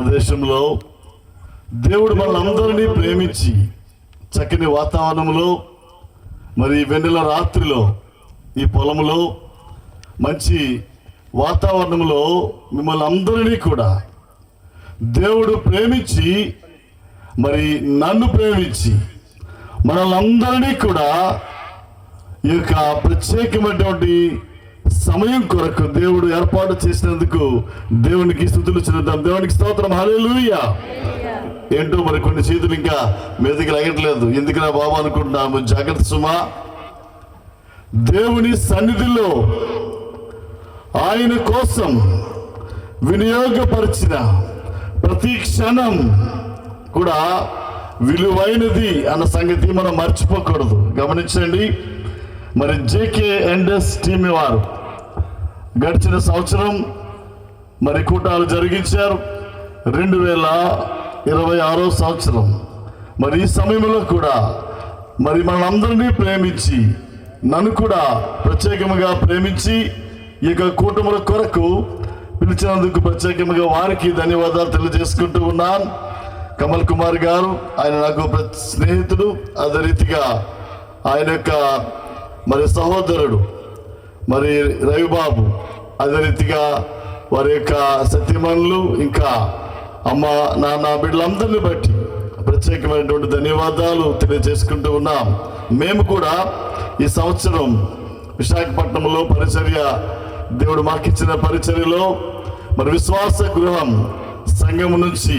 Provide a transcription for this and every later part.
ప్రదేశంలో దేవుడు మనందరినీ ప్రేమించి చక్కని వాతావరణంలో, మరి వెన్నెల రాత్రిలో ఈ పొలంలో మంచి వాతావరణంలో మిమ్మల్ని అందరినీ కూడా దేవుడు ప్రేమించి, మరి నన్ను ప్రేమించి మనల్ని అందరినీ కూడా ఈ యొక్క ప్రత్యేకమైనటువంటి సమయం కొరకు దేవుడు ఏర్పాటు చేసినందుకు దేవునికి స్తుతులు చెల్లిద్దాం. దేవునికి స్తోత్రం. హల్లెలూయా. ఏంటో మరి కొన్ని చేతులు ఇంకా మీదకి లాగట్లేదు. ఎందుకురా బాబు అనుకుంటున్నాము. జాగ్రత్త సుమా. దేవుని సన్నిధిలో ఆయన కోసం వినియోగపరిచిన ప్రతి క్షణం కూడా విలువైనది అన్న సంగతి మనం మర్చిపోకూడదు. గమనించండి. మరి JK&S టీం వారు గడిచిన సంవత్సరం మరి కూటాలు జరిగించారు. 2026 సంవత్సరం. మరి ఈ సమయంలో కూడా మరి మనందరినీ ప్రేమించి, నన్ను కూడా ప్రత్యేకంగా ప్రేమించి ఈ యొక్క కూటముల కొరకు పిలిచినందుకు ప్రత్యేకంగా వారికి ధన్యవాదాలు తెలియజేసుకుంటూ ఉన్నాను. కమల్ కుమార్ గారు, ఆయన నాకు స్నేహితుడు. అదే రీతిగా ఆయన యొక్క మరి సహోదరుడు మరి రవిబాబు, అదే రీతిగా వారి యొక్క సత్యమనులు, ఇంకా అమ్మ నాన్న బిడ్డలందరినీ బట్టి ప్రత్యేకమైనటువంటి ధన్యవాదాలు తెలియజేసుకుంటూ ఉన్నాం. మేము కూడా ఈ సంవత్సరం విశాఖపట్నంలో పరిచర్య, దేవుడు మాకిచ్చిన పరిచర్యలో మరి విశ్వాస గృహం సంఘం నుంచి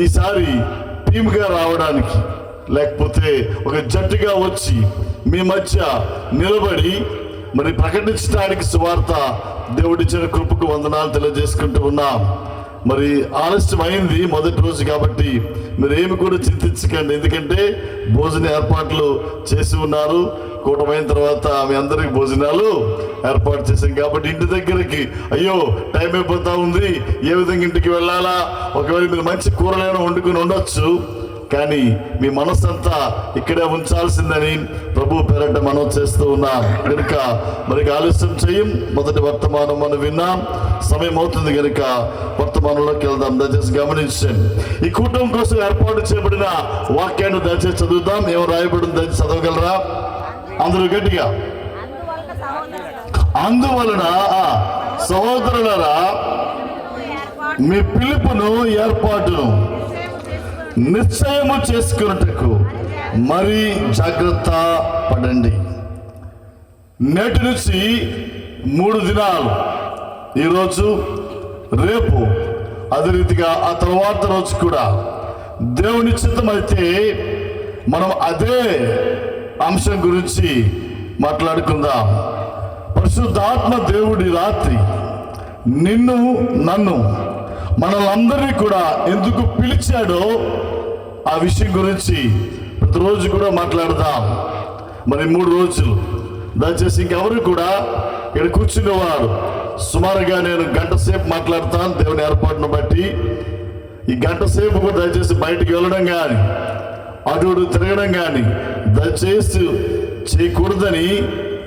ఈసారి టీమ్గా రావడానికి, లేకపోతే ఒక జట్టుగా వచ్చి మీ మధ్య నిలబడి మరి ప్రకటించడానికి సువార్త దేవుడిచ్చిన కృపకు వందనాలు తెలియజేసుకుంటూ ఉన్నాం. మరి ఆలస్యం అయింది మొదటి రోజు కాబట్టి మీరు ఏమి కూడా చింతించకండి. ఎందుకంటే భోజన ఏర్పాట్లు చేసి ఉన్నారు. కూటమైన తర్వాత మీ అందరికి భోజనాలు ఏర్పాటు చేశాం కాబట్టి ఇంటి దగ్గరికి అయ్యో టైం అయిపోతా ఉంది, ఏ విధంగా ఇంటికి వెళ్ళాలా, ఒకవేళ మీరు మంచి కూరలను వండుకుని ఉండొచ్చు, కానీ మీ మనస్సంతా ఇక్కడే ఉంచాల్సిందని ప్రభు పేరట మనం చేస్తూ ఉన్నాం. కనుక మరి ఆలస్యం చేయం. మొదటి వర్తమానం మనం విన్నాం. సమయం అవుతుంది కనుక వర్తమానంలోకి వెళ్దాం. దయచేసి గమనించండి. ఈ కూటమి కోసం ఏర్పాటు చేయబడిన వాక్యాన్ని దయచేసి చదువుదాం. ఏమో రాయబడింది, దయచేసి చదవగలరా అందరూ గట్టిగా? అందువలన సహోదరులారా, మీ పిలుపును ఏర్పాటును నిశ్చయము చేసుకున్నట్టుకు మరి జాగ్రత్త పడండి. నేటి నుంచి 3 దినాలు, ఈరోజు రేపు అదే రీతిగా ఆ తర్వాత రోజు కూడా దేవుని చిత్తమైతే మనం అదే అంశం గురించి మాట్లాడుకుందాం. పరిశుద్ధాత్మ దేవుడి రాత్రి నిన్ను నన్ను మనల్ని కూడా ఎందుకు పిలిచాడో ఆ విషయం గురించి ప్రతిరోజు కూడా మాట్లాడదాం. మరి 3 రోజులు దయచేసి ఇంకెవరు కూడా ఇక్కడ కూర్చునేవారు సుమారుగా నేను గంట సేపు మాట్లాడతాను దేవుని ఏర్పాటును బట్టి. ఈ గంట సేపు కూడా దయచేసి బయటికి వెళ్ళడం కానీ అటు తిరగడం కానీ దయచేసి చేయకూడదని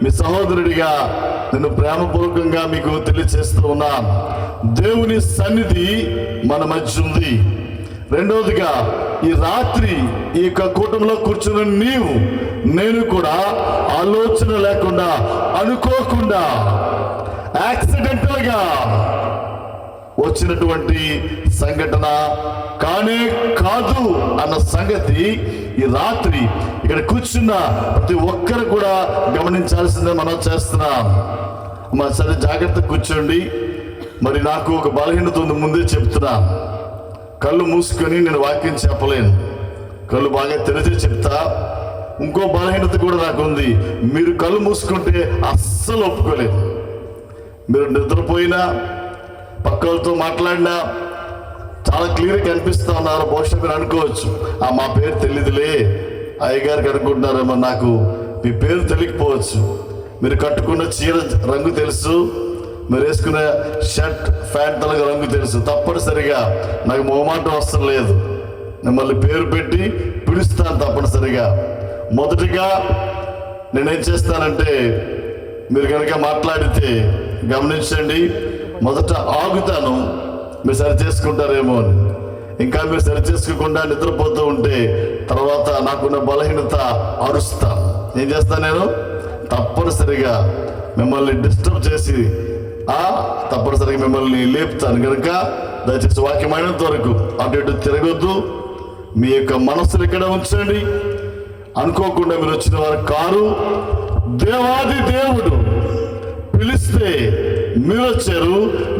మీ సహోదరుడిగా నేను ప్రేమపూర్వకంగా మీకు తెలియజేస్తూ ఉన్నాను. దేవుని సన్నిధి మన మధ్య ఉంది. రెండవదిగా ఈ రాత్రి ఈ యొక్క కూటంలో కూర్చున్న నీవు నేను కూడా ఆలోచన లేకుండా, అనుకోకుండా, యాక్సిడెంటల్గా వచ్చినటువంటి సంఘటన కానే కాదు అన్న సంగతి ఈ రాత్రి ఇక్కడ కూర్చున్న ప్రతి ఒక్కరు కూడా గమనించాల్సిందే మనం చేస్తున్నాం. అమ్మా సరే జాగ్రత్త కూర్చోండి. మరి నాకు ఒక బలహీనత ఉంది, ముందే చెప్తున్నా. కళ్ళు మూసుకొని నేను వాక్యం చెప్పలేను, కళ్ళు బాగా తెరిచి చెప్తా. ఇంకో బలహీనత కూడా నాకు ఉంది, మీరు కళ్ళు మూసుకుంటే అస్సలు ఒప్పుకోలేదు. మీరు నిద్రపోయినా, పక్కలతో మాట్లాడినా చాలా క్లియర్గా కనిపిస్తూ ఉన్నారు. బహుశా మీరు అనుకోవచ్చు, మా పేరు తెలియదులే, అయ్యగారికి అనుకుంటున్నారేమో. నాకు మీ పేరు తెలియకపోవచ్చు. మీరు కట్టుకున్న చీర రంగు తెలుసు, మీరు వేసుకునే షర్ట్ ప్యాంట్ రంగు తెలుసు. తప్పనిసరిగా నాకు మొహమాటం అవసరం లేదు, మిమ్మల్ని పేరు పెట్టి పిలుస్తాను తప్పనిసరిగా. మొదటిగా నేనేం చేస్తానంటే, మీరు కనుక మాట్లాడితే గమనించండి, మొదట ఆగుతాను, మీరు సరి చేసుకుంటారేమో అని. ఇంకా మీరు సరి చేసుకోకుండా నిద్రపోతూ ఉంటే తర్వాత నాకున్న బలహీనత అరుస్తా. ఏం చేస్తాను నేను? తప్పనిసరిగా మిమ్మల్ని డిస్టర్బ్ చేసి తప్పనిసరిగా మిమ్మల్ని లేపుతాను. కనుక దయచేసి వాక్యమైనంత వరకు అటు ఇటు తిరగొద్దు. మీ యొక్క మనస్సులు ఇక్కడ ఉంచండి. అనుకోకుండా మీరు వచ్చిన వారు కారు. దేవాది దేవుడు పిలిస్తే మీరు వచ్చారు,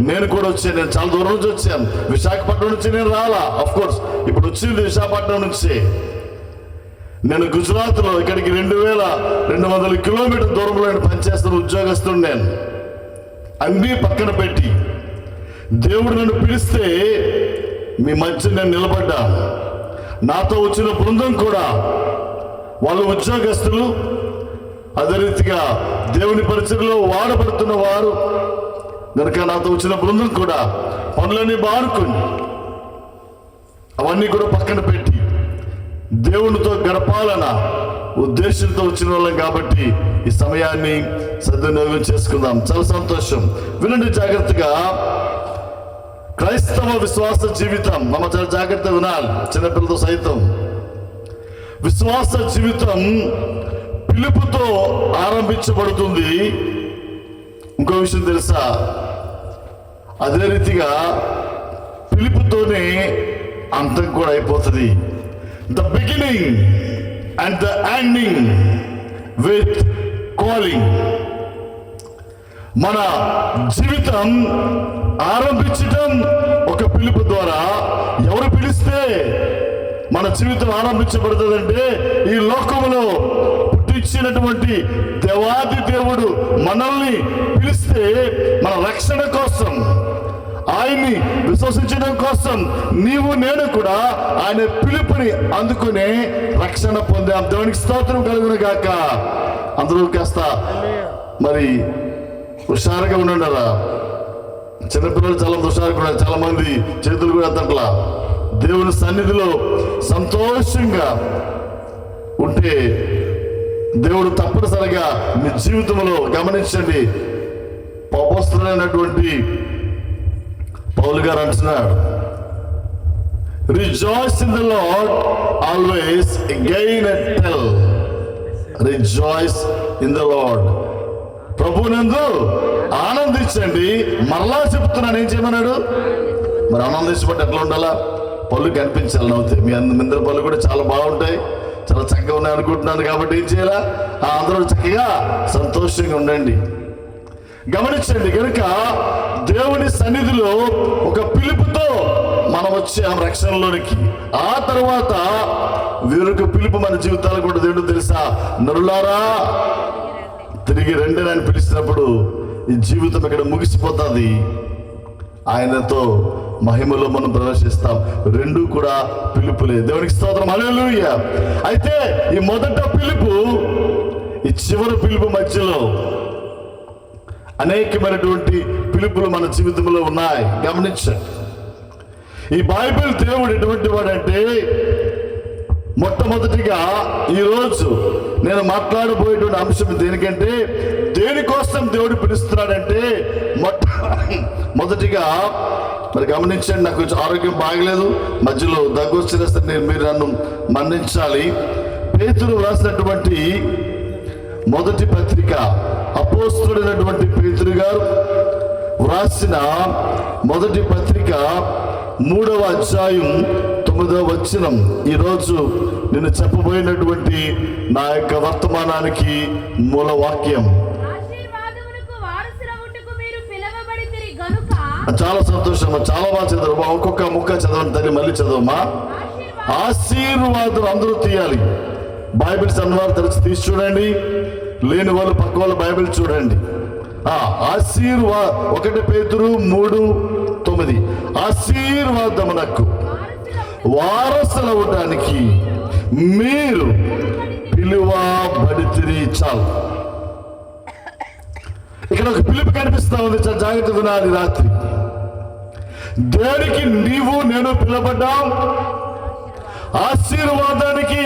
నేను కూడా వచ్చాను. నేను చాలా దూరం నుంచి వచ్చాను. విశాఖపట్నం నుంచి నేను రాలా. అఫ్ కోర్స్ ఇప్పుడు వచ్చింది విశాఖపట్నం నుంచి. నేను గుజరాత్లో ఇక్కడికి 2200 కిలోమీటర్ దూరంలో నేను పనిచేస్తున్న ఉద్యోగస్తుడు. నేను అన్నీ పక్కన పెట్టి దేవుడు నన్ను పిలిస్తే మీ మధ్య నేను నిలబడ్డా. నాతో వచ్చిన బృందం కూడా వాళ్ళు ఉద్యోగస్తులు, అదే రీతిగా దేవుని పరిచర్లో వాడబడుతున్న వారు. కనుక నాతో వచ్చిన బృందం కూడా పనులన్నీ బారుకొని అవన్నీ కూడా పక్కన పెట్టి దేవునితో గడపాలన్న ఉద్దేశంతో వచ్చిన వాళ్ళం. కాబట్టి ఈ సమయాన్ని సద్వినియోగం చేసుకుందాం. చాలా సంతోషం. వినండి జాగ్రత్తగా. క్రైస్తవ విశ్వాస జీవితం మనం చాలా జాగ్రత్తగా వినాలి, చిన్నపిల్లలతో సైతం. విశ్వాస జీవితం పిలుపుతో ఆరంభించబడుతుంది. ఇంకో విషయం తెలుసా? అదే రీతిగా పిలుపుతోనే అంతం కూడా అయిపోతుంది. The beginning and the ending with calling. మన జీవితం ఆరంభించటం ఒక పిలుపు ద్వారా. ఎవరు పిలిస్తే మన జీవితం ఆరంభించబడుతుందంటే ఈ లోకములో పుట్టించినటువంటి దేవాది దేవుడు మనల్ని పిలిస్తే మన రక్షణ కోసం, ఆయన్ని విశ్వసించడం కోసం నీవు నేను కూడా ఆయన పిలుపుని అందుకునే రక్షణ పొందాం. దేవునికి స్తోత్రం కలుగును గాక. అందరూ కాస్త మరి హుషారుగా ఉండండిరా. చిన్నపిల్లలు చాలా హుషారుగా ఉన్నారు. చాలా మంది చేతులు కూడా ఎత్తట్లా. దేవుని సన్నిధిలో సంతోషంగా ఉంటే దేవుడు తప్పనిసరిగా మీ జీవితంలో గమనించండి. అపోస్తలుడైనటువంటి పౌలు గారు అంటున్నాడు, rejoice in the lord always. Again I tell, rejoice in the lord. ప్రభువునందు ఆనందించండి. మరలా చెప్తున్నాను, ఏం చేయమన్నాడు? మరి ఆనందించబట్టి ఎట్లా ఉండాలా? పళ్ళు కనిపించాలి నవ్వుతే. మీ అందరి పళ్ళు కూడా చాలా బాగుంటాయి, చాలా చక్కగా ఉన్నాయి అనుకుంటున్నాను. కాబట్టి ఏం చేయాలా? అందరూ చక్కగా సంతోషంగా ఉండండి. గమనించండి. కనుక దేవుని సన్నిధిలో ఒక పిలుపుతో మనం వచ్చాం రక్షణలోనికి. ఆ తర్వాత వేరొక పిలుపు మన జీవితాలు కూడా దేవుడు తెలుసా? నరులారా తిరిగి రండి అని పిలిచినప్పుడు ఈ జీవితం ఇక్కడ ముగిసిపోతుంది. ఆయనతో మహిమలో మనం ప్రవేశిస్తాం. రెండు కూడా పిలుపులే. దేవునికి స్తోత్రం, హల్లెలూయా. అయితే ఈ మొదట పిలుపు, ఈ చివరి పిలుపు మధ్యలో అనేకమైనటువంటి పిలుపులు మన జీవితంలో ఉన్నాయి. గమనించండి. ఈ బైబిల్ దేవుడు ఎటువంటి వాడంటే, మొట్టమొదటిగా ఈరోజు నేను మాట్లాడబోయేటువంటి అంశం దేనికంటే, దేనికోసం దేవుడు పిలుస్తున్నాడంటే, మొదటిగా మరి గమనించండి. నాకు కొంచెం ఆరోగ్యం బాగలేదు, మధ్యలో దగ్గు వచ్చిన మీరు నన్ను మన్నించాలి. పేతురు రాసినటువంటి మొదటి పత్రిక, అపోస్తలుడైనటువంటి పేతురు గారు వ్రాసిన మొదటి పత్రిక 3వ అధ్యాయం 9వ వచనం ఈరోజు నేను చెప్పబోయినటువంటి నా యొక్క వర్తమానానికి మూల వాక్యం. చాలా సంతోషం, చాలా బాగా చదవమ్మా. ఒక్కొక్క ముక్క చదవండి తల్లి, మళ్ళీ చదవమ్మా. ఆశీర్వాదం అందరూ తీయాలి. బైబిల్స్ అన్నవారు తెరిచి తీసి చూడండి, లేని వాళ్ళు పక్క వాళ్ళు బైబిల్ చూడండి. ఆశీర్వాద 1 పేతురు 3:9 ఆశీర్వాదమునకు వారసులవడానికి మీరు పిలువబడితిరి. చాలు. ఇక్కడ ఒక పిలుపు కనిపిస్తా ఉంది, చాలా జాగ్రత్త వినాలి. రాత్రి దేనికి నీవు నేను పిలువబడ్డాం? ఆశీర్వాదానికి.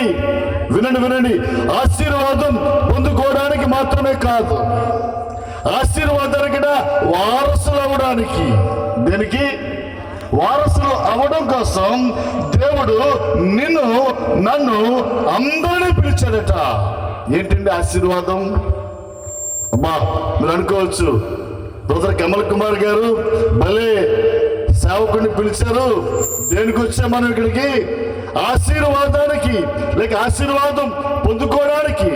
వినండి వినండి. ఆశీర్వాదం పొందుకోవడానికి మాత్రమే కాదు, ఆశీర్వాదానికి వారసులు అవడానికి. దేనికి? వారసులు అవ్వడం కోసం దేవుడు నిన్ను నన్ను అందరినీ పిలిచాడట. ఏంటండి ఆశీర్వాదం? అమ్మా మీరు అనుకోవచ్చు, బ్రదర్ కమల్ కుమార్ గారు భలే సేవకుడిని పిలిచారు, దేనికి వచ్చాం మనం ఇక్కడికి? ఆశీర్వాదానికి, లేక ఆశీర్వాదం పొందుకోవడానికి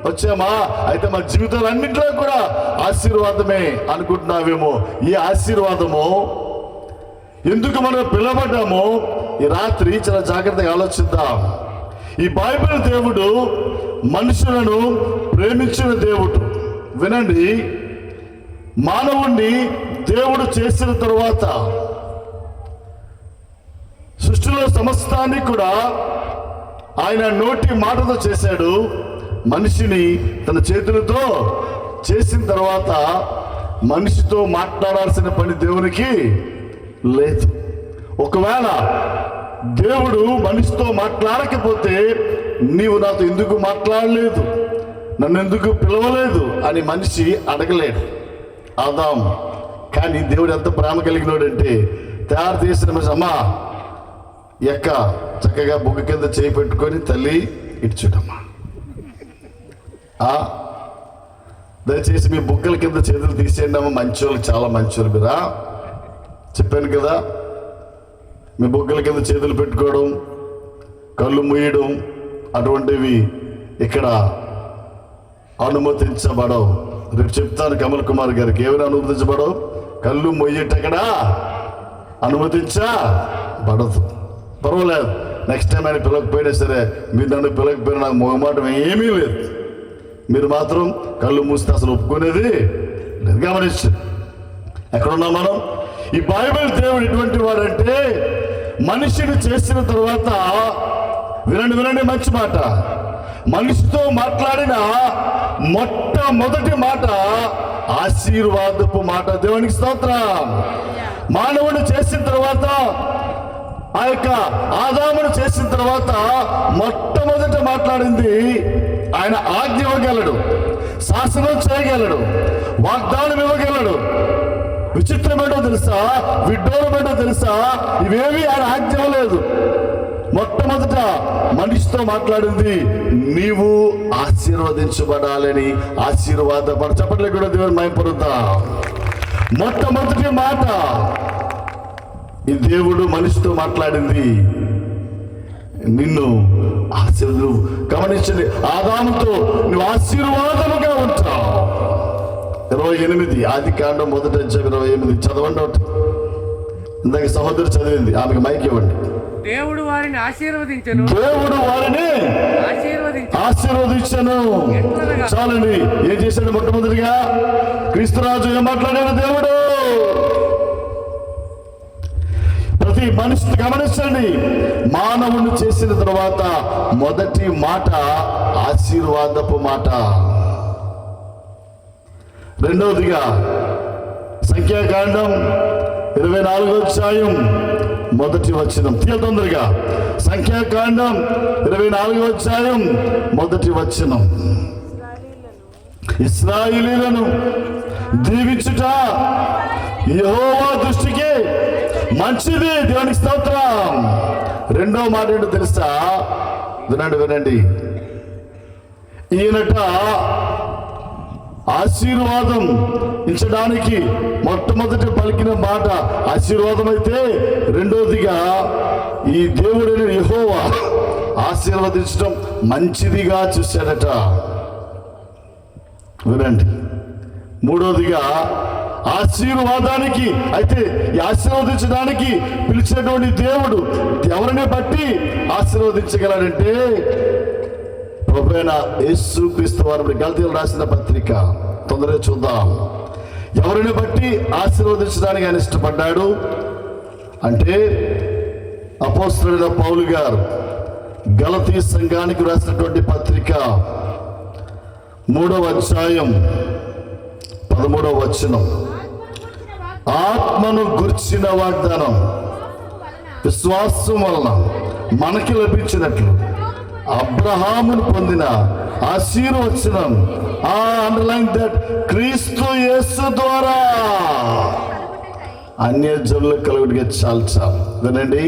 వచ్చామా? అయితే మా జీవితాలన్నింటిలో కూడా ఆశీర్వాదమే అనుకుంటున్నావేమో. ఈ ఆశీర్వాదము ఎందుకు మనం పిలవబడ్డామో ఈ రాత్రి చాలా జాగ్రత్తగా ఆలోచిద్దాం. ఈ బైబిల్ దేవుడు మనుషులను ప్రేమించిన దేవుడు. వినండి, మానవుణ్ణి దేవుడు చేసిన తరువాత సృష్టిలో సమస్తాన్ని కూడా ఆయన నోటి మాటతో చేశాడు. మనిషిని తన చేతులతో చేసిన తర్వాత మనిషితో మాట్లాడాల్సిన పని దేవునికి లేదు. ఒకవేళ దేవుడు మనిషితో మాట్లాడకపోతే నీవు నాతో ఎందుకు మాట్లాడలేదు, నన్ను ఎందుకు పిలవలేదు అని మనిషి అడగలేడు ఆదాం. కానీ దేవుడు ఎంత ప్రేమ కలిగినాడంటే తయారు చేసిన మనిషి, అమ్మా ఎక్క చక్కగా బుగ్గ కింద చేయి పెట్టుకొని తల్లి ఇడ్చుటమ్మా, దయచేసి మీ బుగ్గల కింద చేతులు తీసేయండి అమ్మ, మంచోళ్ళు చాలా మంచోళ్ళు మీరా. చెప్పాను కదా, మీ బుగ్గల కింద చేతులు పెట్టుకోవడం, కళ్ళు మూయడం అటువంటివి ఇక్కడ అనుమతించబడవు. రేపు చెప్తాను కమల్ కుమార్ గారికి ఏమైనా అనుమతించబడవు. కళ్ళు మొయ్యటక్కడ అనుమతించబడదు. పర్వాలేదు, నెక్స్ట్ టైం ఆయన పిలవకపోయినా సరే, మీరు నన్ను పిలవకపోయినా నాకు మొహమాటం ఏమీ లేదు. మీరు మాత్రం కళ్ళు మూస్తే అసలు ఒప్పుకునేది లేదు. గమనించు, ఎక్కడున్నాం మనం? ఈ బైబిల్ దేవుడు ఎటువంటి వాడంటే మనిషిని చేసిన తర్వాత, వినండి మంచి మాట, మనిషితో మాట్లాడిన మొట్టమొదటి మాట ఆశీర్వాదపు మాట. దేవునికి స్తోత్రం. మానవుని చేసిన తర్వాత, ఆ యొక్క ఆదామును చేసిన తర్వాత మొట్టమొదట మాట్లాడింది ఆయన ఆజ్ఞ ఇవ్వగలడు, శాసనం చేయగలడు, వాగ్దానం ఇవ్వగలడు. విచిత్రమేటో తెలుసా, విడ్డూరమేటో తెలుసా, ఇవేవి ఆయన ఆజ్ఞ లేదు. మొట్టమొదట మనిషితో మాట్లాడింది నీవు ఆశీర్వదించబడాలని, ఆశీర్వాదపడ చెప్పట్లే కూడా దేవుని మహిమపరుద్దా. మొట్టమొదటి మాట ఈ దేవుడు మనిషితో మాట్లాడింది నిన్ను ఆశీర్వాదం. గమనించండి, ఆదాముతో నువ్వు ఆశీర్వాదముగా ఉంటావు. 28 ఆదికాండం 1:28 చదవండి. ఒకటి ఇందాక సహోదరు చదివింది, ఆమెకు మైక్ ఇవ్వండి. దేవుడు వారిని ఆశీర్వదించను, దేవుడు వారిని ఆశీర్వదించను. చాలండి. ఏం చేశాడు? మొట్టమొదటిగా క్రీస్తురాజు ఏం మాట్లాడాడు? దేవుడు ప్రతి మనిషి గమనించండి, మానవుని చేసిన తర్వాత మొదటి మాట ఆశీర్వాదపు మాట. రెండవదిగా సంఖ్యాకాండం 24వ అధ్యాయం 1వ వచనం. తొందరగా సంఖ్యాకాండం 24వ అధ్యాయం 1వ వచనం. ఇశ్రాయేలీయులను దీవించుట యెహోవా దృష్టికి మంచిది. దేవునికి స్తోత్రం. రెండో మాట ఏంటో తెలుసా? వినండి. ఈయనట ఆశీర్వాదం ఇచ్చడానికి మొట్టమొదటి పలికిన మాట ఆశీర్వాదం అయితే, రెండోదిగా ఈ దేవుడైన యెహోవా ఆశీర్వదించడం మంచిదిగా చూశాడట. వినండి. మూడోదిగా ఆశీర్వాదానికి అయితే ఈ ఆశీర్వదించడానికి పిలిచినటువంటి దేవుడు ఎవరిని బట్టి ఆశీర్వదించగలడంటే ప్రభువైన యేసుక్రీస్తు వారు. గలతీయులు రాసిన పత్రిక తొందరగా చూద్దాం. ఎవరిని బట్టి ఆశీర్వదించడానికి ఆయన ఇష్టపడ్డాడు అంటే అపోస్తలుడైన పౌలు గారు గలతీ సంఘానికి రాసినటువంటి పత్రిక 3వ అధ్యాయం 13వ వచనం. ఆత్మను గుర్చిన వాగ్దానం విశ్వాసం వలన మనకి లభించినట్లు అబ్రహామును పొందిన ఆశీర్వచనం. అండర్లైన్ దట్ క్రీస్తు యేసు ద్వారా అన్యజనులకు కలుగుడిగా చాలు. వినండి,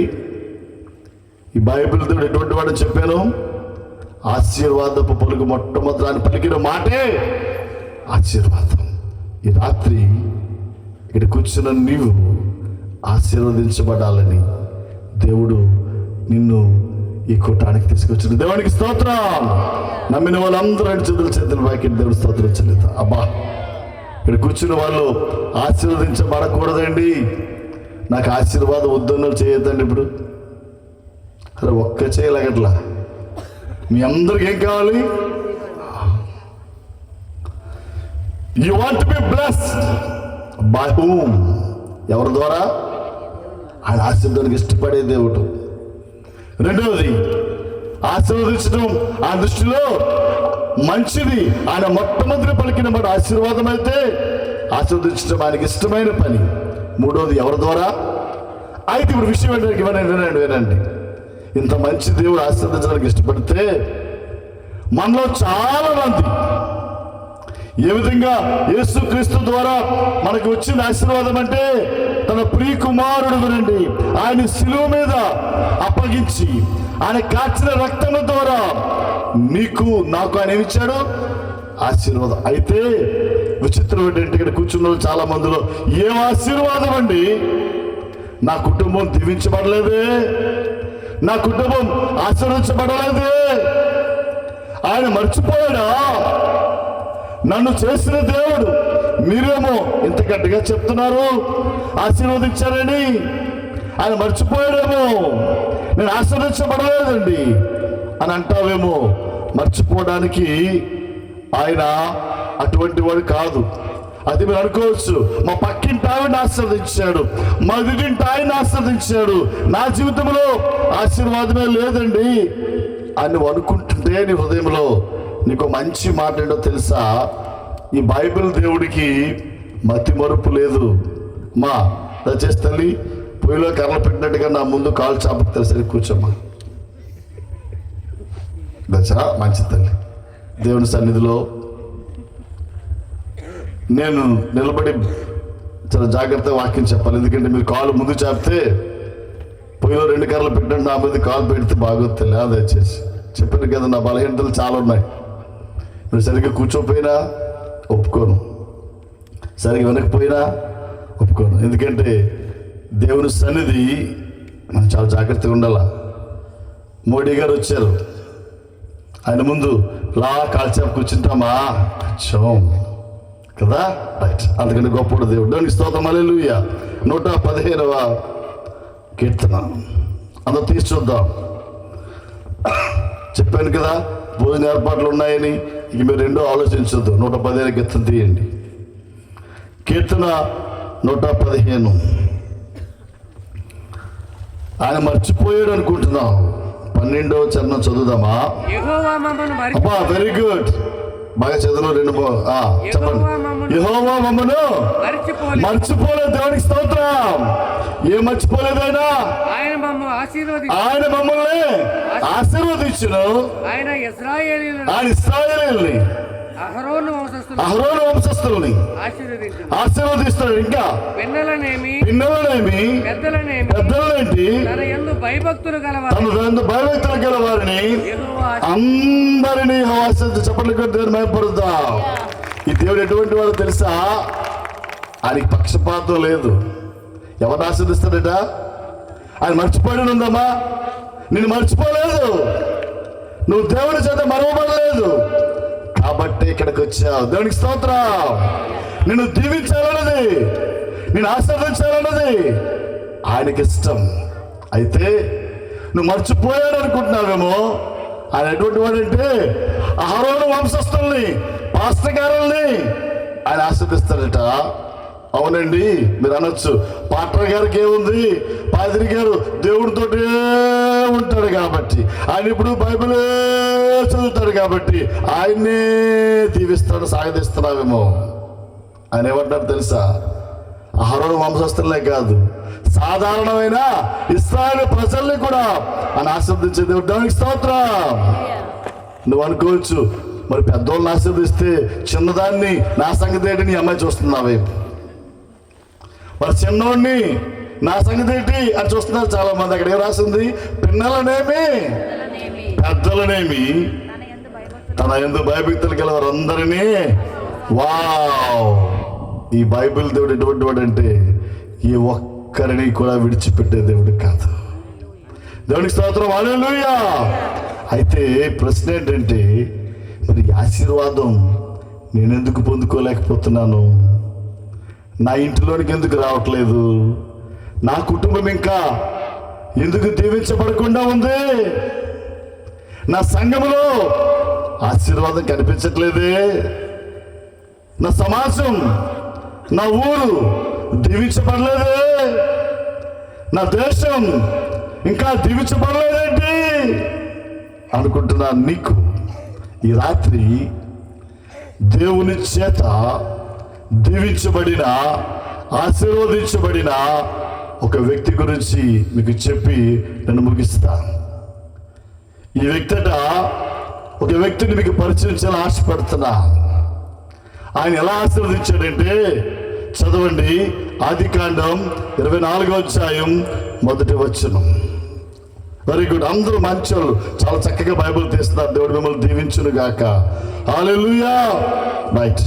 ఈ బైబిల్ దేవుడు ఎటువంటి వాడని చెప్పాను. ఆశీర్వాదపు పలుకు మొట్టమొదటి ఆయన పలికిన మాటే ఆశీర్వాదం. ఈ రాత్రి ఇక్కడ కూర్చున్న నీవు ఆశీర్వదించబడాలని దేవుడు నిన్ను ఈ కూటానికి తీసుకొచ్చిన దేవునికి స్తోత్రం. నమ్మిన వాళ్ళందరూ రెండు చేతులు బాకి దేవుడు స్తోత్రం చెల్లిద్దాం. అబ్బా, ఇక్కడ కూర్చున్న వాళ్ళు ఆశీర్వదించబడకూడదండి, నాకు ఆశీర్వాదం వద్దన్నో చేయొద్దండి. ఇప్పుడు అరే ఒక్క చేయలేగట్లా మీ అందరికి ఏం కావాలి? You want to be blessed by whom? ఎవరి ద్వారా? ఆయన ఆశీర్వాదానికి ఇష్టపడే దేవుడు. రెండవది, ఆశీర్వదించడం ఆ దృష్టిలో మంచిది. ఆయన మొట్టమొదటి పలికిన మాట ఆశీర్వాదం అయితే ఆశీర్వదించడం ఆయనకి ఇష్టమైన పని. మూడవది, ఎవరి ద్వారా? అయితే ఇప్పుడు విషయం ఏంటంటే వినండి, ఇంత మంచి దేవుడు ఆశీర్వదించడానికి ఇష్టపడితే మనలో చాలా మంది ఏ విధంగా యేసుక్రీస్తు ద్వారా మనకు వచ్చిన ఆశీర్వాదం అంటే తన ప్రియ కుమారుడు, వినండి, ఆయన శిలువ మీద అప్పగించి ఆయన కాచిన రక్తము ద్వారా నీకు నాకు ఆయన ఏమిచ్చాడు? ఆశీర్వాదం. అయితే విచిత్రం ఏంటంటే ఇక్కడ కూర్చున్న చాలా మందిలో ఏం ఆశీర్వాదం అండి? నా కుటుంబం దీవించబడలేదే, నా కుటుంబం ఆశీర్వదించబడలేదే, ఆయన మర్చిపోయాడా నన్ను చేసిన దేవుడు? మీరేమో ఇంత గట్టిగా చెప్తున్నారు ఆశీర్వదించారని, ఆయన మర్చిపోయాడేమో, నేను ఆశీర్వదించబడలేదండి అని అంటావేమో. మర్చిపోవడానికి ఆయన అటువంటి వాడు కాదు. అది మీరు అనుకోవచ్చు, మా పక్కింటి ఆయన ఆశీర్వదించాడు, మా ఎదుటింటి ఆయన ఆశీర్వదించాడు, నా జీవితంలో ఆశీర్వాదమే లేదండి అని నువ్వు అనుకుంటుంటే నీ హృదయంలో నీకు మంచి మాట ఏంటో తెలుసా? ఈ బైబిల్ దేవుడికి మతి మరుపు లేదు. మా దయచేసి తల్లి పొయ్యిలో కర్రలు పెట్టినట్టుగా నా ముందు కాలు చాపకు తెలిసరి కూర్చోమ్మా. దచ్చా మంచి తల్లి, దేవుని సన్నిధిలో నేను నిలబడి చాలా జాగ్రత్తగా వాక్యం చెప్పాలి. ఎందుకంటే మీరు కాలు ముందు చాపితే పొయ్యిలో 2 కర్రలు పెట్టండి, నా మీద కాలు పెడితే బాగోతుంది. దయచేసి చెప్పాను కదా, నా బలహీనతలు చాలా ఉన్నాయి. మీరు సరిగ్గా కూర్చోపోయినా ఒప్పుకోను, సరిగ్గా వెనకపోయినా ఒప్పుకోను. ఎందుకంటే దేవుని సన్నిధి మనం చాలా జాగ్రత్తగా ఉండాల. మోడీ గారు వచ్చారు, ఆయన ముందు లా కాల్చాపు కూర్చుంటామా? కూర్చోం కదా, రైట్. అందుకని గొప్పడు దేవుడు. దానికి స్తోత్రం. హల్లెలూయా. 115వ కీర్తన అందరూ తీసి చూద్దాం. చెప్పాను కదా భోజన ఏర్పాట్లు ఉన్నాయని. ఇక మీరు రెండో ఆలోచించొద్దు. 115 కీర్తన తీయండి. కీర్తన 115. ఆయన మర్చిపోయాడు అనుకుంటున్నాం. 12వ చరణం చదువుదామా? అబ్బా, వెరీ గుడ్, బాగా చదువు. చెప్పండి. యెహోవా మమ్మను మర్చిపోలేదు. దేవునికి స్తోత్రం. ఏం మర్చిపోలేదు ఆయన మమ్మల్ని ఆశీర్వదించును. ఆయన ఇశ్రాయేలీయుల్ని అహరోను వంశస్థుల్ని ఆశీర్వదిస్తాడు. ఇంకా పిన్నలనేమి పెద్దలనేంటి తన యందు భయభక్తులు గలవారిని అందరినీ చెప్పండి. దేవుని భయపడుద్దాం. ఈ దేవుడు ఎటువంటి వాడు తెలుసా? ఆయనకి పక్షపాతం లేదు. ఎవరిని ఆశీర్దిస్తాడట? ఆయన మర్చిపోయాడు ఉందమ్మా, నిన్ను మర్చిపోలేదు, నువ్వు దేవుని చేత మరవబడలేదు కాబట్టి ఇక్కడికి వచ్చావు. దేవునికి స్తోత్రం. నిన్ను దీవించాలన్నది, నేను ఆశీర్వదించాలన్నది ఆయనకి ఇష్టం. అయితే నువ్వు మర్చిపోయాడు అనుకుంటున్నావేమో. ఆయన ఎటువంటి వాడంటే అహరోను వంశస్థుల్ని, పాస్టర్ గారుల్ని ఆయన ఆశీర్దిస్తాడట. అవునండి, మీరు అనొచ్చు పాస్టర్ గారికి ఏముంది, పాదిరి గారు దేవుడితోటే ఉంటాడు కాబట్టి, ఆయన ఇప్పుడు బైబిలే చదువుతాడు కాబట్టి ఆయన్నే దీవిస్తాడు, సాగదీస్తున్నావేమో. ఆయన ఏమంటారు తెలుసా? అహరోను వంశస్థులే కాదు, సాధారణమైన ఇశ్రాయేలు ప్రజల్ని కూడా ఆయన ఆశీర్వదించే దేవుడు. దానికి స్తోత్రం. నువ్వు అనుకోవచ్చు, మరి పెద్దోళ్ళని ఆశీర్వదిస్తే చిన్నదాన్ని నా సంగతి ఏంటి నీ అమ్మాయి చూస్తున్నావే? మరి చిన్నోడిని నా సంగతి ఏంటి అని చూస్తున్నారు చాలా మంది. అక్కడ ఏం రాసింది? పిన్నలనేమి పెద్దలనేమి తన యందు భయభక్తులు గల వారందరినీ. వావ్! ఈ బైబిల్ దేవుడు ఎటువంటి వాడు అంటే ఈ ఒక్కరిని కూడా విడిచిపెట్టే దేవుడు కాదు. దేవునికి స్తోత్రం, హల్లెలూయా. అయితే ప్రశ్న ఏంటంటే, మరి ఈ ఆశీర్వాదం నేనెందుకు పొందుకోలేకపోతున్నాను? నా ఇంటిలోనికి ఎందుకు రావట్లేదు? నా కుటుంబం ఇంకా ఎందుకు దీవించబడకుండా ఉంది? నా సంఘములో ఆశీర్వాదం కనిపించట్లేదే? నా సమాజం, నా ఊరు దీవించబడలేదే? నా దేశం ఇంకా దీవించబడలేదేంటి అనుకుంటున్నా. నీకు ఈ రాత్రి దేవుని చేత దీవించబడిన, ఆశీర్వదించబడిన ఒక వ్యక్తి గురించి మీకు చెప్పి నేను ముగిస్తా. ఈ వ్యక్తిట ఒక వ్యక్తిని మీకు పరిచయం చేయాలని ఆశపడుతున్నా. ఆయన ఎలా ఆశీర్వదించాడంటే, చదవండి. ఆదికాండం 24వ అధ్యాయం 1వ వచనం. Very good. అందరూ మంచోళ్ళు, చాలా చక్కగా బైబిల్ తీస్తున్నారు. దేవుడు మిమ్మల్ని దీవించును గాక. హల్లెలూయా. రైట్.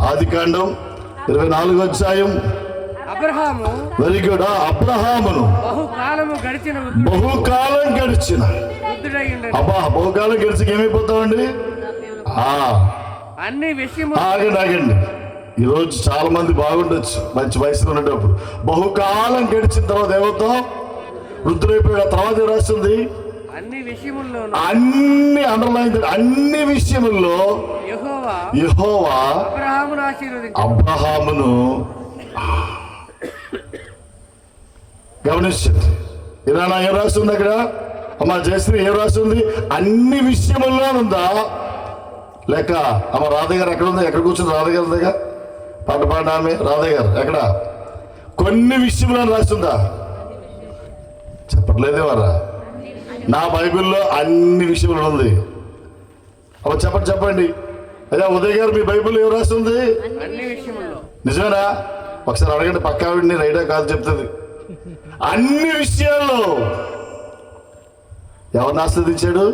ఆదికాండం 24వ అధ్యాయం. Abraham, very good. అబ్రహామును బహుకాలం గడిచిన అబ్బా, బహుకాలం గడిచి ఏమైపోతామండి? అన్ని విషయము. ఆగండి. ఈరోజు చాలా మంది బాగుండొచ్చు, మంచి వయసులో ఉండేటప్పుడు. బహుకాలం గడిచిన తర్వాత ఏమవుతాం? వృద్ధులైపోయిన తర్వాత రాస్తుంది అన్ని విషయముల్లో, అన్ని అండర్లైన్, అన్ని విషయముల్లో యెహోవా అబ్రహామును గమనించండి. ఇలా ఏం రాస్తుంది అక్కడ? అమ్మ జయశ్రీ ఏం రాస్తుంది? అన్ని విషయముల్లో ఉందా? లేక అమ్మ రాధయ్య గారు ఎక్కడ ఉంది? ఎక్కడ కూర్చుంది రాధయ్య గారి దగ్గర? పాట పాడామే రాధయ్య గారు ఎక్కడ? కొన్ని విషయంలో రాస్తుందా? చెప్పట్లేదే వారా? నా బైబిల్లో అన్ని విషయంలో ఉంది. అమ్మ చెప్పండి. అదే ఉదయ్ గారు మీ బైబిల్ ఏం రాస్తుంది? నిజమేనా? ఒకసారి అడగండి, పక్కా ఆవిడ్ని రైటా కాదు చెప్తుంది. అన్ని విషయాల్లో ఎవరిని ఆస్వాదించాడు?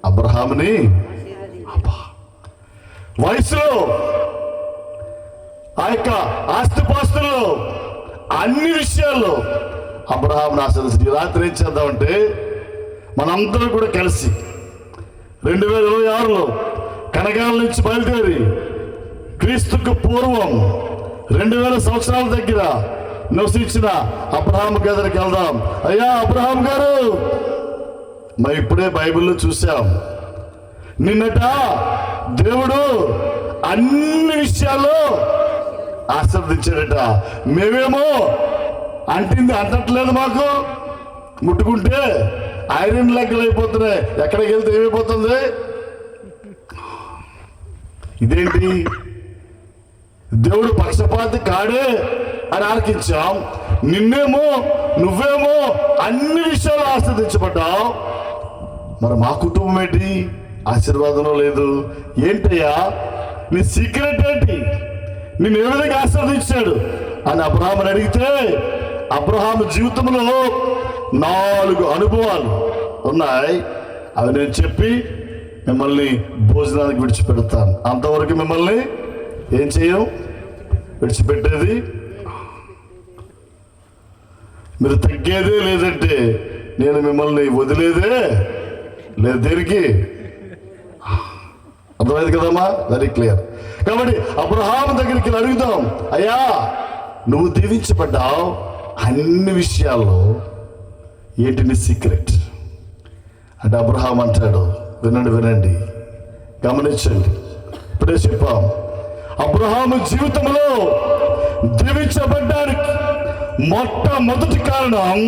అబ్రహాముని. వయసులో, ఆ యొక్క ఆస్తిపాస్తుల్లో, అన్ని విషయాల్లో అబ్రహాముని ఆస్వాదించాడు. ఈ రాత్రి ఏం చేద్దామంటే, మనందరం కూడా కలిసి 2026లో కనగాల నుంచి బయలుదేరి క్రీస్తుకు పూర్వం 2000 సంవత్సరాల దగ్గర నివసించిన అబ్రహాం గదికి వెళ్దాం. అయ్యా అబ్రహాం గారు, మరి ఇప్పుడే బైబిల్లో చూసాం, నిన్నట దేవుడు అన్ని విషయాల్లో ఆశీర్వదించాడట. మేమేమో అంటింది అంటట్లేదు, మాకు ముట్టుకుంటే ఐరన్ లెక్కలు అయిపోతున్నాయి, ఎక్కడికి వెళ్తే ఏమైపోతుంది? ఇదేంటి? దేవుడు పక్షపాతి కాడే అని ఆలకించాం. నిన్నేమో నువ్వేమో అన్ని విషయాలు ఆస్వాదించబడ్డావు. మరి మా కుటుంబం ఏంటి? ఆశీర్వాదంలో లేదు. ఏంటయ్యా నీ సీక్రెట్ ఏంటి? నిన్ను ఏ విధంగా ఆస్వాదించాడు అని అబ్రహాముని అడిగితే, అబ్రహాము జీవితంలో 4 అనుభవాలు ఉన్నాయి. అవి నేను చెప్పి మిమ్మల్ని భోజనానికి విడిచిపెడతాను. అంతవరకు మిమ్మల్ని ఏం చేయం? విడిచిపెట్టేది. మీరు తగ్గేదే లేదంటే నేను మిమ్మల్ని వదిలేదే లేదు. దేనికి? అర్థమైంది కదమ్మా? Very clear. కాబట్టి అబ్రహాము దగ్గరికి అడుగుదాం, అయ్యా నువ్వు దీవించబడ్డావు అన్ని విషయాల్లో, ఏంటి నీ సీక్రెట్ అంటే? అబ్రహాం అంటాడు, వినండి, గమనించండి. ఇప్పుడే చెప్పాం, అబ్రహాము జీవితంలో దీవించబడ్డానికి మొట్టమొదటి కారణం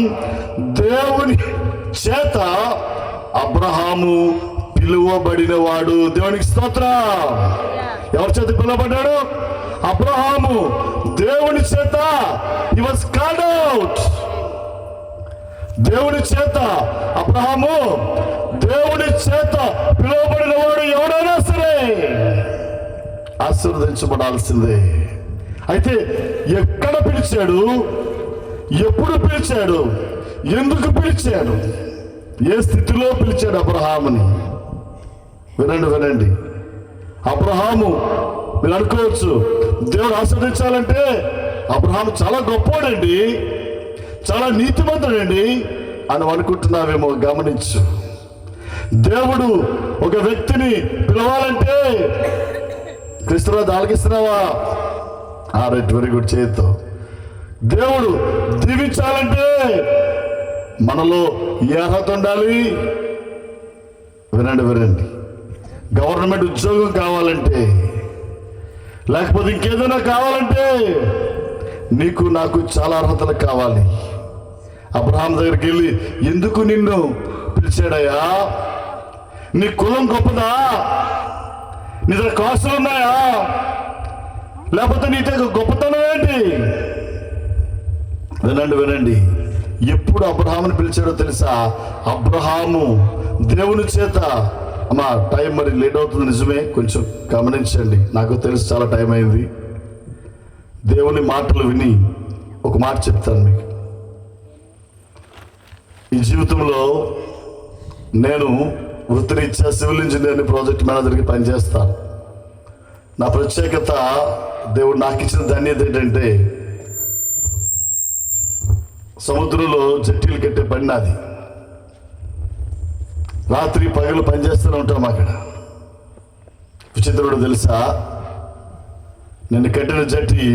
దేవుని చేత అబ్రహాము పిలువబడినవాడు. దేవునికి స్తోత్రం. ఎవరి చేత పిలువబడ్డాడు? అబ్రహాము దేవుని చేత. he was called out. దేవుని చేత అబ్రహాము దేవుని చేత పిలువబడిన వాడు ఎవరైనా సరే ఆశీర్వదించబడాల్సిందే. అయితే ఎక్కడ పిలిచాడు, ఎప్పుడు పిలిచాడు, ఎందుకు పిలిచాడు, ఏ స్థితిలో పిలిచాడు అబ్రహాముని? వినండి. అబ్రహాము, మీరు అనుకోవచ్చు దేవుడు ఆస్వాదించాలంటే అబ్రహాము చాలా గొప్పవాడండి, చాలా నీతిమంతుడండి అని అనుకుంటున్నావేమో. గమనించు, దేవుడు ఒక వ్యక్తిని పిలవాలంటే క్రీస్తురాజు ఆలకిస్తున్నావా? Right, very good. చేతితో దేవుడు దీవించాలంటే మనలో ఏ అర్హత ఉండాలి? వినండి. గవర్నమెంట్ ఉద్యోగం కావాలంటే, లేకపోతే ఇంకేదైనా కావాలంటే నీకు నాకు చాలా అర్హతలు కావాలి. అబ్రహాం దగ్గరికి వెళ్ళి, ఎందుకు నిన్ను పిలిచాడయ్యా? నీ కులం గొప్పదా? నీ దగ్గర కాసులు ఉన్నాయా? లేకపోతే నీ దగ్గర గొప్పతనం ఏంటి? వినండి. ఎప్పుడు అబ్రహాముని పిలిచాడో తెలుసా? అబ్రహాము దేవుని చేత, అమ్మా టైం మరి లేట్ అవుతుంది, నిజమే, కొంచెం గమనించండి, నాకు తెలుసు చాలా టైం అయింది. దేవుని మాటలు విని ఒక మాట చెప్తాను మీకు. ఈ జీవితంలో నేను వృత్తిరీత్యా సివిల్ ఇంజనీరింగ్ ప్రాజెక్ట్ మేనేజర్కి పనిచేస్తాను. నా ప్రత్యేకత, దేవుడు నాకు ఇచ్చిన ధన్యత ఏంటంటే సముద్రంలో జట్టీలు కట్టే పని నాది. రాత్రి పగలు పనిచేస్తూనే ఉంటాం అక్కడ. విచిత్రుడు తెలుసా, నేను కట్టిన జట్టి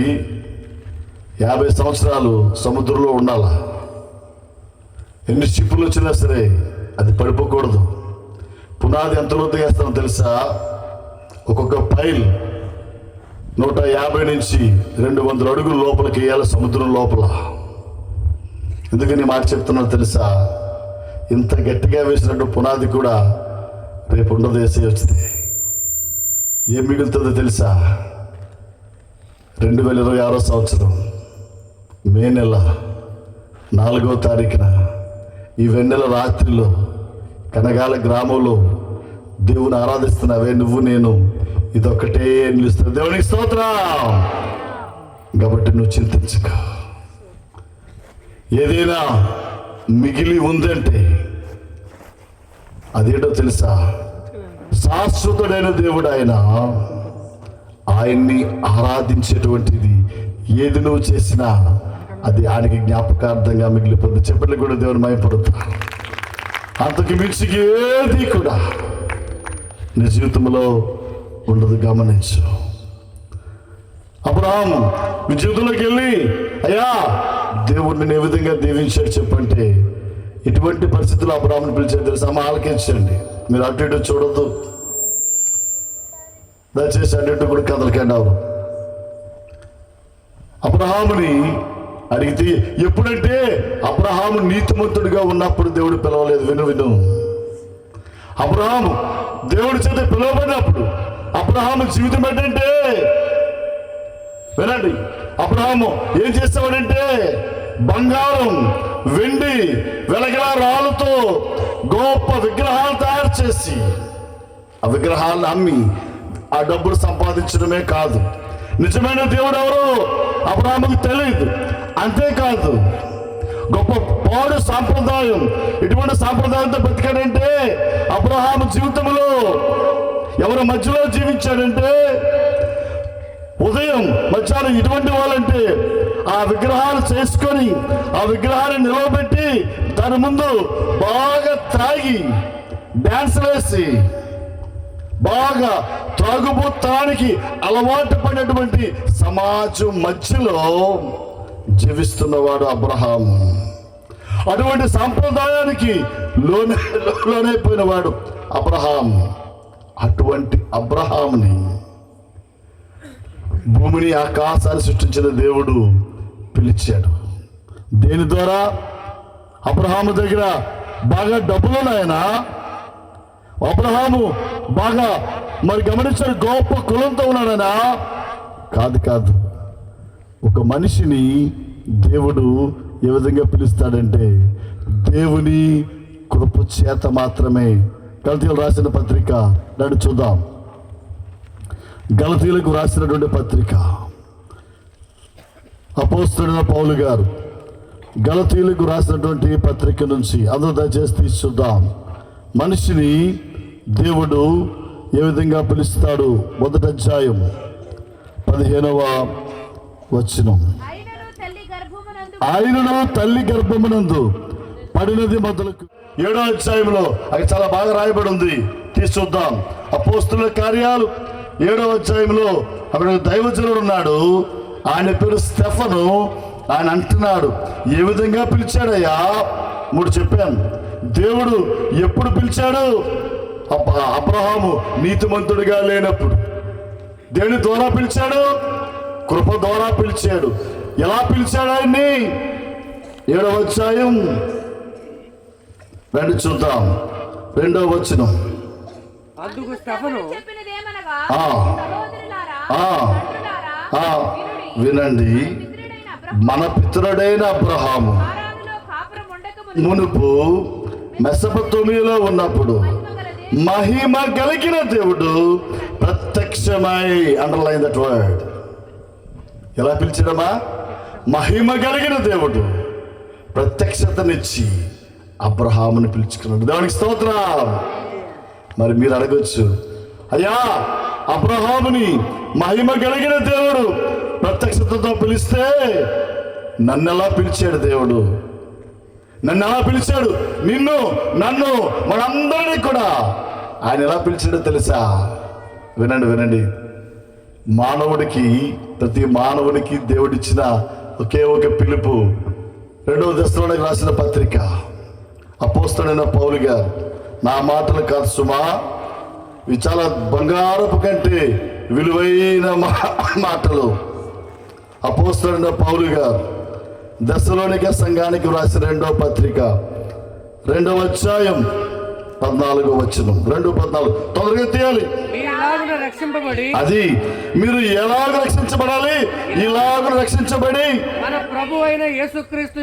50 సంవత్సరాలు సముద్రంలో ఉండాలా. ఎన్ని షిప్పులు వచ్చినా సరే అది పడిపోకూడదు. పునాది ఎంత లోతుగా వేస్తానో తెలుసా? ఒక్కొక్క పైల్ 150 నుంచి 200 అడుగుల లోపలికి వేయాలి సముద్రం లోపల. ఎందుకని మాట చెప్తున్నాను తెలుసా? ఇంత గట్టిగా వేసినట్టు పునాది కూడా రేపు ఉండదు, వేసే వస్తే ఏం మిగులుతుందో తెలుసా? 2026 సంవత్సరం మే నెల 4వ తారీఖున ఈ వెన్నెల రాత్రిలో కనగాల గ్రామంలో దేవుని ఆరాధిస్తున్నావే నువ్వు నేను, ఇదొక్కటే నిలుస్తుంది. దేవునికి స్తోత్రం. కాబట్టి నువ్వు చింతించుకో. ఏదైనా మిగిలి ఉందంటే అదేంటో తెలుసా? శాశ్వతుడైన దేవుడు ఆయన. ఆయన్ని ఆరాధించేటువంటిది ఏది నువ్వు చేసినా అది ఆయనకి జ్ఞాపకార్థంగా మిగిలిపోతుంది. చెప్పట్లు కూడా దేవుని మహిమపడుతా. అంతకు మించి ఏది కూడా నీ జీవితంలో ఉండదు. గమనించు. అబ్రహాము మీ జీవితంలోకి వెళ్ళి, అయ్యా దేవుడు నేను ఏ విధంగా దీవించాడు చెప్పంటే, ఇటువంటి పరిస్థితుల్లో అబ్రహాముని పిలిచాడు తెలుసా? ఆలకించండి. మీరు అటు ఇటు చూడద్దు, దయచేసి అటు ఇటు కూడా కదలకండి. ఎవరు అబ్రహాముని అడిగితే, ఎప్పుడంటే అబ్రహాము నీతిమంతుడిగా ఉన్నప్పుడు దేవుడు పిలవలేదు. విను. అబ్రహాము దేవుడి చేత పిలువబడినప్పుడు అబ్రహాము జీవితం ఏంటంటే, వినండి, అబ్రహాము ఏం చేస్తావాడంటే బంగారం, వెండి, వెలగల రాళ్ళతో గొప్ప విగ్రహాలు తయారు చేసి ఆ విగ్రహాలను అమ్మి ఆ డబ్బులు సంపాదించడమే కాదు, నిజమైన దేవుడు ఎవరో అబ్రహాముకు తెలియదు. అంతేకాదు, గొప్ప పాడు సాంప్రదాయం, ఇటువంటి సాంప్రదాయంతో బతికాడంటే అబ్రహాము జీవితంలో ఎవరి మధ్యలో జీవించాడంటే, ఉదయం మధ్యాహ్నం ఇటువంటి వాళ్ళంటే ఆ విగ్రహాలు చేసుకొని ఆ విగ్రహాన్ని నిలవబెట్టి దాని ముందు బాగా తాగి డ్యాన్స్ వేసి బాగా త్రాగుబోతానికి అలవాటు పడినటువంటి సమాజం మధ్యలో జీవిస్తున్నవాడు అబ్రహాము. అటువంటి సాంప్రదాయానికి లోనైపోయినవాడు అబ్రహాం. అటువంటి అబ్రహాముని భూమిని ఆకాశాన్ని సృష్టించిన దేవుడు పిలిచాడు. దేని ద్వారా? అబ్రహాము దగ్గర బాగా డబ్బులు ఉన్నాయనా? అబ్రహాము బాగా మరి గమనించాడు గొప్ప కులంతో ఉన్నాడనా? కాదు. ఒక మనిషిని దేవుడు ఏ విధంగా పిలుస్తాడంటే దేవుని కృప చేత మాత్రమే. గలతీయులకు రాసిన పత్రిక నన్ను చూద్దాం. గలతీయులకు రాసినటువంటి పత్రిక అపోస్తలుడైన పౌలు గారు గలతీయులకు రాసినటువంటి పత్రిక నుంచి అందరూ దయచేసి తీసుకుందాం. మనిషిని దేవుడు ఏ విధంగా పిలుస్తాడు? మొదటి అధ్యాయం 15వ వచనం. ఆయనను తల్లి గర్భమునందు పడినది మొదలకు 7వ అధ్యాయంలో అది చాలా బాగా రాయబడి ఉంది. తీసుకుందాం. అపోస్తలుల కార్యాలు 7వ అధ్యాయంలో అక్కడ దైవజనుడు ఉన్నాడు. ఆయన పేరు స్టెఫను. ఆయన అంటున్నాడు, ఏ విధంగా పిలిచాడయ్యా? 3 చెప్పాను. దేవుడు ఎప్పుడు పిలిచాడు? అబ్రహాము నీతిమంతుడిగా లేనప్పుడు. దేవుని ద్వారా పిలిచాడు, కృప ద్వారా పిలిచాడు. ఎలా పిలిచాడు ఆయన్ని? 7వ అధ్యాయం రండి చూద్దాం. 2వ వచనం. అందుకు స్టెఫను వినండి, మన పితరుడైన అబ్రహాము మునుపు మెసొపొతేమియాలో ఉన్నప్పుడు మహిమ కలిగిన దేవుడు ప్రత్యక్షమై, అండర్లైన్ దట్ వర్డ్. ఎలా పిలిచాడమ్మా? మహిమ కలిగిన దేవుడు ప్రత్యక్షతనిచ్చి అబ్రహాముని పిలుచుకున్నాడు. దేవునికి స్తోత్రం. మరి మీరు అడగొచ్చు, అయ్యా అబ్రహాముని మహిమ కలిగిన దేవుడు ప్రత్యక్షతతో పిలిస్తే నన్ను ఎలా పిలిచాడు దేవుడు? నన్ను ఎలా పిలిచాడు? నిన్ను, నన్ను, మనందరినీ కూడా ఆయన ఎలా పిలిచాడో తెలుసా? వినండి. మానవుడికి, ప్రతి మానవుడికి దేవుడిచ్చిన ఒకే ఒక పిలుపు. 2వ దశలోనికి రాసిన పత్రిక అపోస్తలుడైన పౌలు గారు, నా మాటలు కాదు సుమా, ఇవి చాలా బంగారపు కంటే విలువైన మాటలు. అపోస్తలుడైన పౌలు గారు దశలోనిక సంఘానికి వ్రాసిన 2వ పత్రిక 2వ అధ్యాయం 14వ వచనం. 2:14 తొందరగా తీయాలి. అది మీరు ఎలాగ రక్షించబడాలి? ఇలాగ రక్షించబడి మన ప్రభు అయిన యేసుక్రీస్తు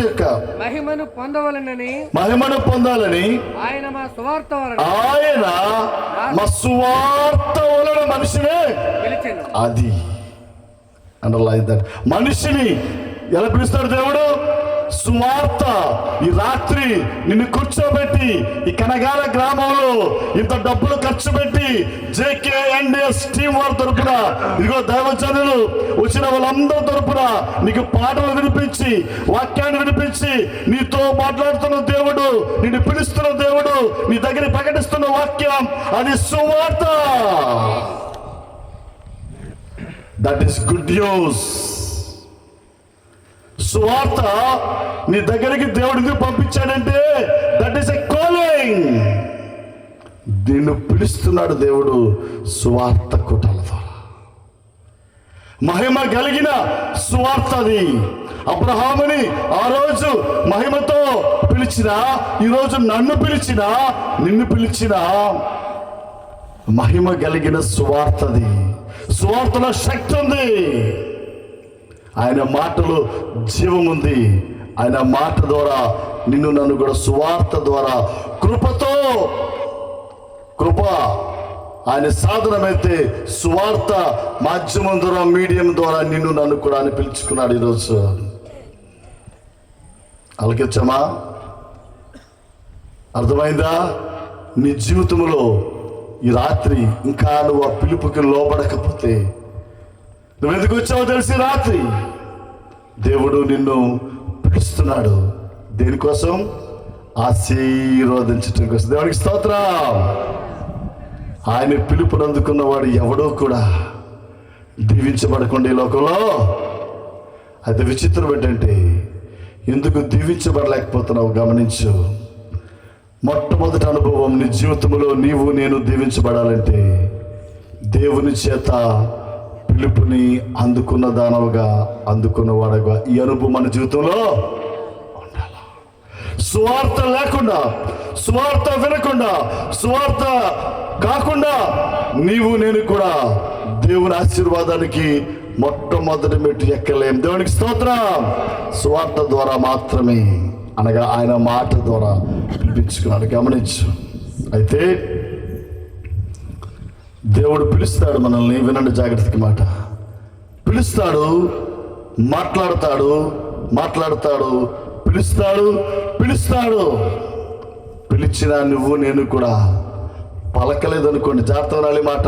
యొక్క మహిమను పొందాలని ఆయన మా సువార్త వలన మనిషినే అది అండర్లైన్ దట్. మనిషిని ఎలా పిలుస్తాడు దేవుడు? సువార్త. ఈ రాత్రి నిన్ను కూర్చోబెట్టి ఈ కనగాల గ్రామంలో ఇంత డబ్బులు ఖర్చు పెట్టి JKNDS టీం వారి తరపున, ఇదిగో దైవజనులు వచ్చిన వాళ్ళందరి తరపున నీకు పాటలు వినిపించి, వాక్యాన్ని వినిపించి, నీతో మాట్లాడుతున్న దేవుడు, నిన్ను పిలుస్తున్న దేవుడు, నీ దగ్గర ప్రకటిస్తున్న వాక్యం అది సువార్త. That is good news. సువార్త నీ దగ్గరికి దేవుడికి పంపించాడంటే దట్ ఈస్ ఎ కాలింగ్. నిన్ను పిలుస్తున్నాడు దేవుడు సువార్త కూటాల ద్వారా. మహిమ కలిగిన సువార్త అది. అబ్రహాముని ఆ రోజు మహిమతో పిలిచిన, ఈరోజు నన్ను పిలిచిన, నిన్ను పిలిచిన మహిమ కలిగిన సువార్తది. సువార్తలో శక్తి ఉంది. ఆయన మాటలో జీవం ఉంది. ఆయన మాట ద్వారా నిన్ను, నన్ను కూడా సువార్త ద్వారా కృప ఆయన సాధనమైతే సువార్త మాధ్యమం ద్వారా, మీడియం ద్వారా నిన్ను, నన్ను కూడా ఆయన పిలుచుకున్నాడు. ఈరోజు అలకించమా? అర్థమైందా? నీ జీవితంలో ఈ రాత్రి ఇంకా నువ్వు ఆ పిలుపుకి లోబడకపోతే, నువ్వు ఎందుకు వచ్చావో తెలిసి రాత్రి దేవుడు నిన్ను పిలుస్తున్నాడు. దేనికోసం? ఆశీర్వదించటం కోసం. దేవునికి స్తోత్రం. ఆయన పిలుపుని అందుకున్నవాడు ఎవడో కూడా దీవించబడకుండా ఈ లోకంలో. అది విచిత్రం ఏంటంటే, ఎందుకు దీవించబడలేకపోతున్నావు గమనించు. మొట్టమొదటి అనుభవం నీ జీవితంలో నీవు నేను దీవించబడాలంటే దేవుని చేత పిలుపుని అందుకున్న దానవుగా, అందుకున్నవాడుగా ఈ అనుభవం మన జీవితంలో ఉండాలి. సువార్త లేకుండా, సువార్త వినకుండా, సువార్త కాకుండా నీవు నేను కూడా దేవుని ఆశీర్వాదానికి మొట్టమొదటి మెట్టు ఎక్కలేం. దేవునికి స్తోత్రం. సువార్త ద్వారా మాత్రమే, అనగా ఆయన మాట ద్వారా పిలిపించుకున్నాడు. గమనించు. అయితే దేవుడు పిలుస్తాడు మనల్ని. వినండి జాగ్రత్తగా మాట. పిలుస్తాడు, మాట్లాడతాడు, పిలుస్తాడు. పిలిచిన నువ్వు నేను కూడా పలకలేదనుకోండి, జాగ్రత్త వినాలి మాట.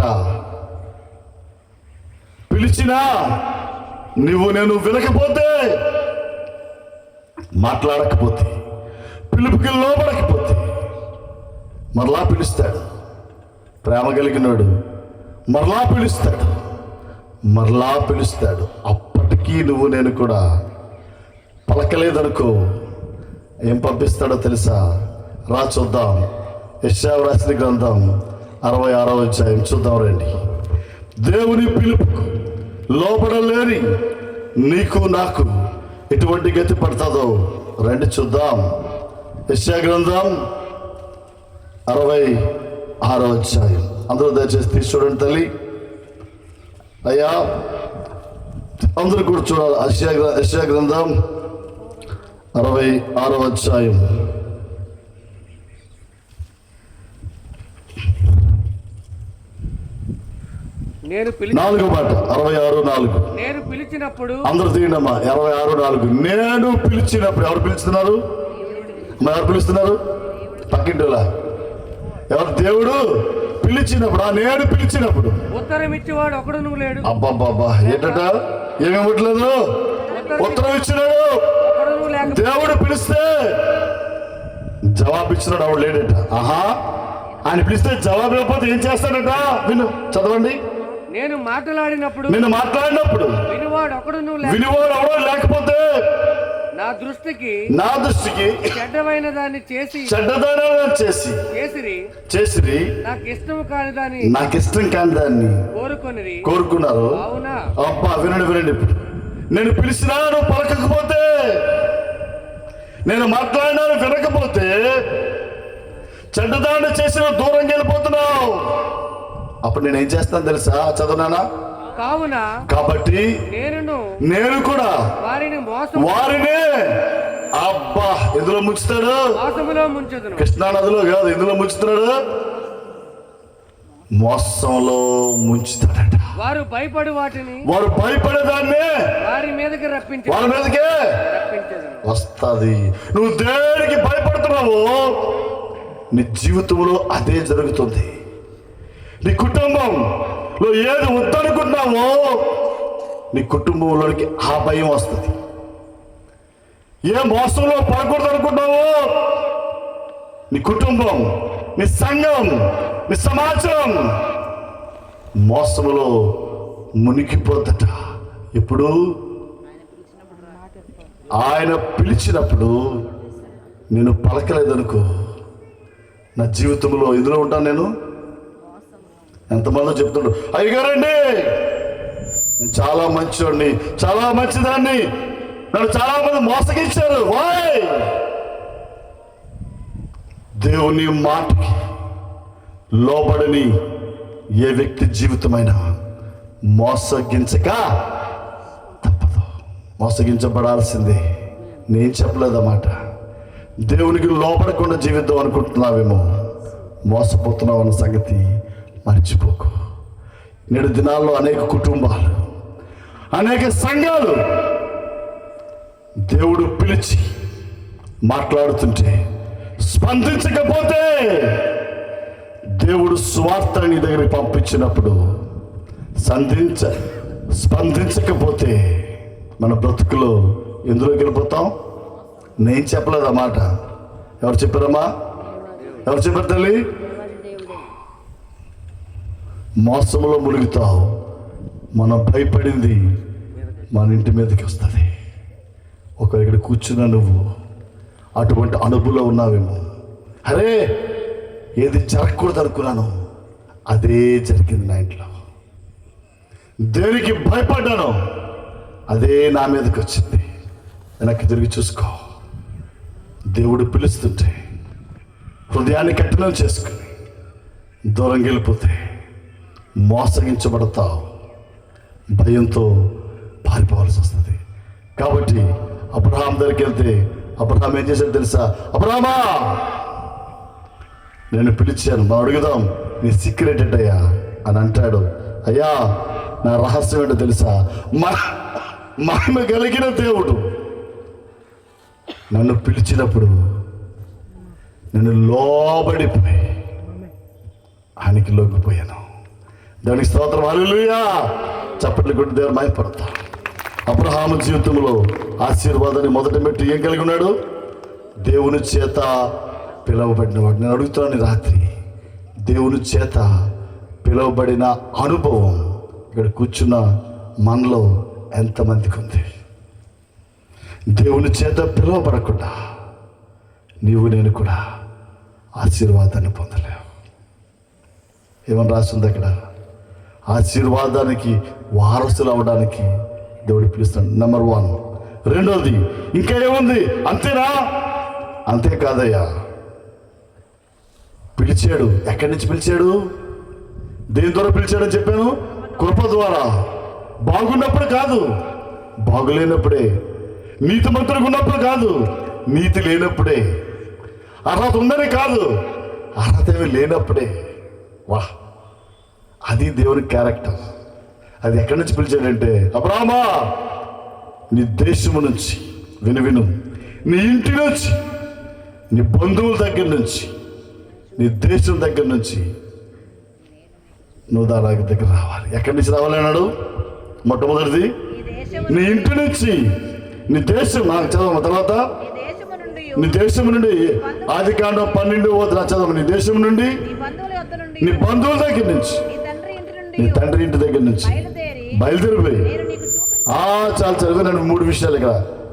పిలిచినా నువ్వు నేను వినకపోతే, మాట్లాడకపోతే, పిలుపుకి లోబడకపోతే మరలా పిలుస్తాడు. ప్రేమ కలిగినోడు మరలా పిలుస్తాడు. అప్పటికీ నువ్వు నేను కూడా పలకలేదనుకో, ఏం పంపిస్తాడో తెలుసా? రా చూద్దాం. యెషయా రాసిన గ్రంథం 66వ అధ్యాయం చూద్దాం రండి. దేవుని పిలుపుకు లోబడలేని నీకు నాకు ఎటువంటి గతి పడుతుందో రండి చూద్దాం. యెషయా గ్రంథం 66వ అధ్యాయం. అందరూ దయచేసి తీసి చూడండి తల్లి. అయ్యా అందరూ కూడా చూడాలి. యెషయా గ్రంథం 66వ అధ్యాయం. నేను 4వ మాట 66:4. నేను పిలిచినప్పుడు, అందరూ తీయండమ్మా. 66:4. నేను పిలిచినప్పుడు. ఎవరు పిలుస్తున్నారు? ఎవరు పిలుస్తున్నారు? పక్కింటిలా. ఎవరు? దేవుడు పిలిచినప్పుడు. నేను పిలిచినప్పుడు ఉత్తరం ఇచ్చేవాడు ఒకడును లేడు. అబ్బాబ్బాబ్బా, ఏంటట? ఏమివ్వట్లేదు? ఉత్తరం ఇచ్చినాడు. ఒకడును లేక దేవుడు పిలిస్తే జవాబు ఇచ్చినాడు, ఆవిడ లేడట. ఆహా, ఆయన పిలిస్తే జవాబు ఇవ్వకపోతే ఏం చేస్తాడట? విను, చదవండి. నేను మాట్లాడినప్పుడు వినువాడు ఒకడును లేకపోతే నా దృష్టికి చెడ్డమైన దాన్ని చేసి నాకు ఇష్టం కాని దాన్ని కోరుకున్నారు. అవునా? అబ్బా, వినండి. ఇప్పుడు నేను పిలిచినా నువ్వు పలకకపోతే, నేను మాట్లాడినా వినకపోతే, చెడ్డదాన్ని చేసి దూరంగా వెళ్ళిపోతున్నావు. అప్పుడు నేనేం చేస్తాను తెలుసా? చదవనానా? కాబట్టి నేను కూడా వారిని అబ్బా ఎందులో ముంచుతాడు? కృష్ణా నదిలో కాదు, ఎందులో ముంచుతున్నాడు? మోసంలో ముంచుతాడట. వారు భయపడేదాన్ని వారి మీదకే వస్తుంది. నువ్వు దేనికి భయపడుతున్నావు, నీ జీవితంలో అదే జరుగుతుంది. నీ కుటుంబంలో ఏది వద్దనుకున్నావో నీ కుటుంబంలోనికి ఆ భయం వస్తుంది. ఏ మోసంలో పడకూడదు అనుకున్నావో నీ కుటుంబం, నీ సంఘం, నీ సమాజం మోసంలో మునిగిపోతట. ఇప్పుడు ఆయన పిలిచినప్పుడు నేను పలకలేదనుకో, నా జీవితంలో ఇందులో ఉంటాను. నేను ఎంతమందో చెప్తుండ్రు, అయ్యగారండి నేను చాలా మంచివాడిని, చాలా మంచిదాన్ని, నన్ను చాలా మంది మోసగించారు. వాయ్, దేవుని మాటకి లోబడని ఏ వ్యక్తి జీవితమైనా మోసగించక తప్పదు, మోసగించబడాల్సిందే. నేను చెప్పలేదన్నమాట. దేవునికి లోబడకుండా జీవిద్దాం అనుకుంటున్నావేమో, మోసపోతున్నావు అన్న సంగతి మర్చిపోకు. నేడు దినాల్లో అనేక కుటుంబాలు, అనేక సంఘాలు దేవుడు పిలిచి మాట్లాడుతుంటే స్పందించకపోతే, దేవుడు స్వార్థాన్ని నీ దగ్గరికి పంపించినప్పుడు స్పందించకపోతే మన బ్రతుకులో ఎందులోకి వెళ్ళిపోతాం? నేను చెప్పలేదు ఆ మాట. ఎవరు చెప్పారమ్మా? ఎవరు చెప్పారు తల్లి? మోసంలో ములుగుతావు. మనం భయపడింది మన ఇంటి మీదకి వస్తుంది. ఒకరి ఇక్కడ కూర్చున్నా నువ్వు అటువంటి అనుభవంలో ఉన్నావేమో. అరే, ఏది జరగకూడదు అనుకున్నాను, అదే జరిగింది నా ఇంట్లో. దేనికి భయపడ్డాను, అదే నా మీదకి వచ్చింది. వెనక్కి తిరిగి చూసుకో. దేవుడు పిలుస్తుంటే హృదయాన్ని కఠినం చేసుకుని దూరంగా వెళ్ళిపోతే మోసగించబడతావు, భయంతో పారిపోవాల్సి వస్తుంది. కాబట్టి అబ్రహాం దగ్గరికి వెళ్తే అబ్రహాం ఏం చేశాడు తెలుసా? అబ్రహామా, నేను పిలిచాను, మనం అడుగుదాం నీ సీక్రెట్ ఏంటయ్యా అని అంటాడు. అయ్యా నా రహస్యం ఏంటో తెలుసా? మహిమ కలిగిన దేవుడు నన్ను పిలిచినప్పుడు నేను లోబడిపోయి ఆయనకి లొంగిపోయాను. దానికి స్తోత్రం, హల్లెలూయా. చప్పట్లు కొట్టి దేవుడు మహిమపడతా. అబ్రహాము జీవితంలో ఆశీర్వాదాన్ని మొదటి మెట్టు ఏం కలిగి ఉన్నాడు? దేవుని చేత పిలువబడినవాడు. నేను అడుగుతున్నాను రాత్రి, దేవుని చేత పిలువబడిన అనుభవం ఇక్కడ కూర్చున్న మనలో ఎంతమందికి ఉంది? దేవుని చేత పిలువబడకుండా నీవు నేను కూడా ఆశీర్వాదాన్ని పొందలేవు. ఏమని రాస్తుంది అక్కడ? ఆశీర్వాదానికి వారసులు అవడానికి దేవుడు పిలుస్తాడు. నెంబర్ 1. రెండోది ఇంకా ఏముంది? అంతేనా? అంతేకాదయ్యా, పిలిచాడు. ఎక్కడి నుంచి పిలిచాడు? దేని ద్వారా పిలిచాడని చెప్పాను? కృప ద్వారా. బాగున్నప్పుడు కాదు, బాగులేనప్పుడే. నీతిమంతులకు ఉన్నప్పుడు కాదు, నీతి లేనప్పుడే. అర్హత ఉందని కాదు, అర్హత ఏమి లేనప్పుడే. వా, అది దేవుని క్యారెక్టర్. అది ఎక్కడి నుంచి పిలిచాడంటే, అబ్రామా నీ దేశము నుంచి, విను, నీ ఇంటి నుంచి, నీ బంధువుల దగ్గర నుంచి, నీ దేశం దగ్గర నుంచి నువ్వు దాని దగ్గర రావాలి. ఎక్కడి నుంచి రావాలి అన్నాడు? మొట్టమొదటిది నీ ఇంటి నుంచి, నీ దేశం. నాకు చదవము తర్వాత నీ దేశం నుండి. ఆదికాండం 12 చదవము. నీ దేశం నుండి, నీ బంధువుల దగ్గర నుంచి, నీ తండ్రి ఇంటి దగ్గర నుంచి బయలుదేరిపోయి. చాలు చదివి. నేను 3 విషయాలు ఇక్కడ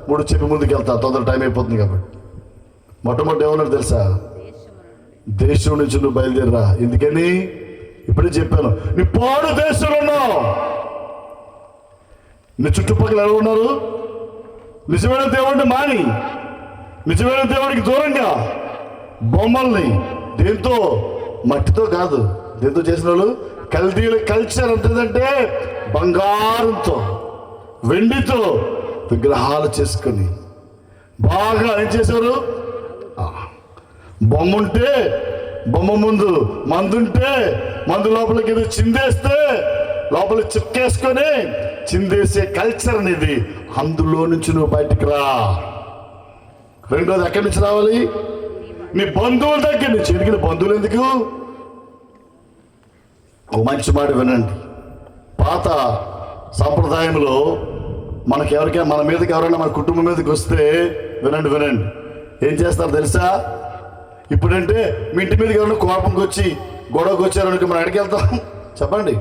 3 చెప్పి ముందుకు వెళ్తా, తొందర టైం అయిపోతుంది కాబట్టి. మొట్టమొదటి ఏమన్నాడు తెలుసా? దేశం నుంచి నువ్వు బయలుదేరరా. ఎందుకని? ఇప్పుడే చెప్పాను, నీ పాడు దేశంలో ఉన్నావు. నీ చుట్టుపక్కల ఎవరు ఉన్నారు? నిజమైన దేవుడిని మాని, నిజమైన దేవుడికి దూరంగా బొమ్మల్ని, దేంతో? మట్టితో కాదు, దేంతో చేసిన వాళ్ళు? కల్దీల కల్చర్ ఎంతదంటే బంగారంతో, వెండితో విగ్రహాలు చేసుకొని బాగా ఏం చేశారు? బొమ్మ ఉంటే బొమ్మ ముందు మందుంటే మందు లోపలికి ఏదో చిందేస్తే లోపల చిక్కేసుకొని చిందేసే కల్చర్ అనేది. అందులో నుంచి నువ్వు బయటికి రా. రెండోది ఎక్కడి నుంచి రావాలి? నీ బంధువుల దగ్గర నుంచి. ఎందుకంటే బంధువులు ఎందుకు? ఒక మంచి మాట వినండి. పాత సాంప్రదాయంలో మనకి ఎవరికైనా, మన మీదకి ఎవరైనా మన కుటుంబం మీదకి వస్తే వినండి, ఏం చేస్తారు తెలుసా? ఇప్పుడంటే మీ ఇంటి మీదకి ఎవరైనా కోపంకి వచ్చి గొడవకి వచ్చారనుకో మనం ఎక్కడికి వెళ్తాం చెప్పండి?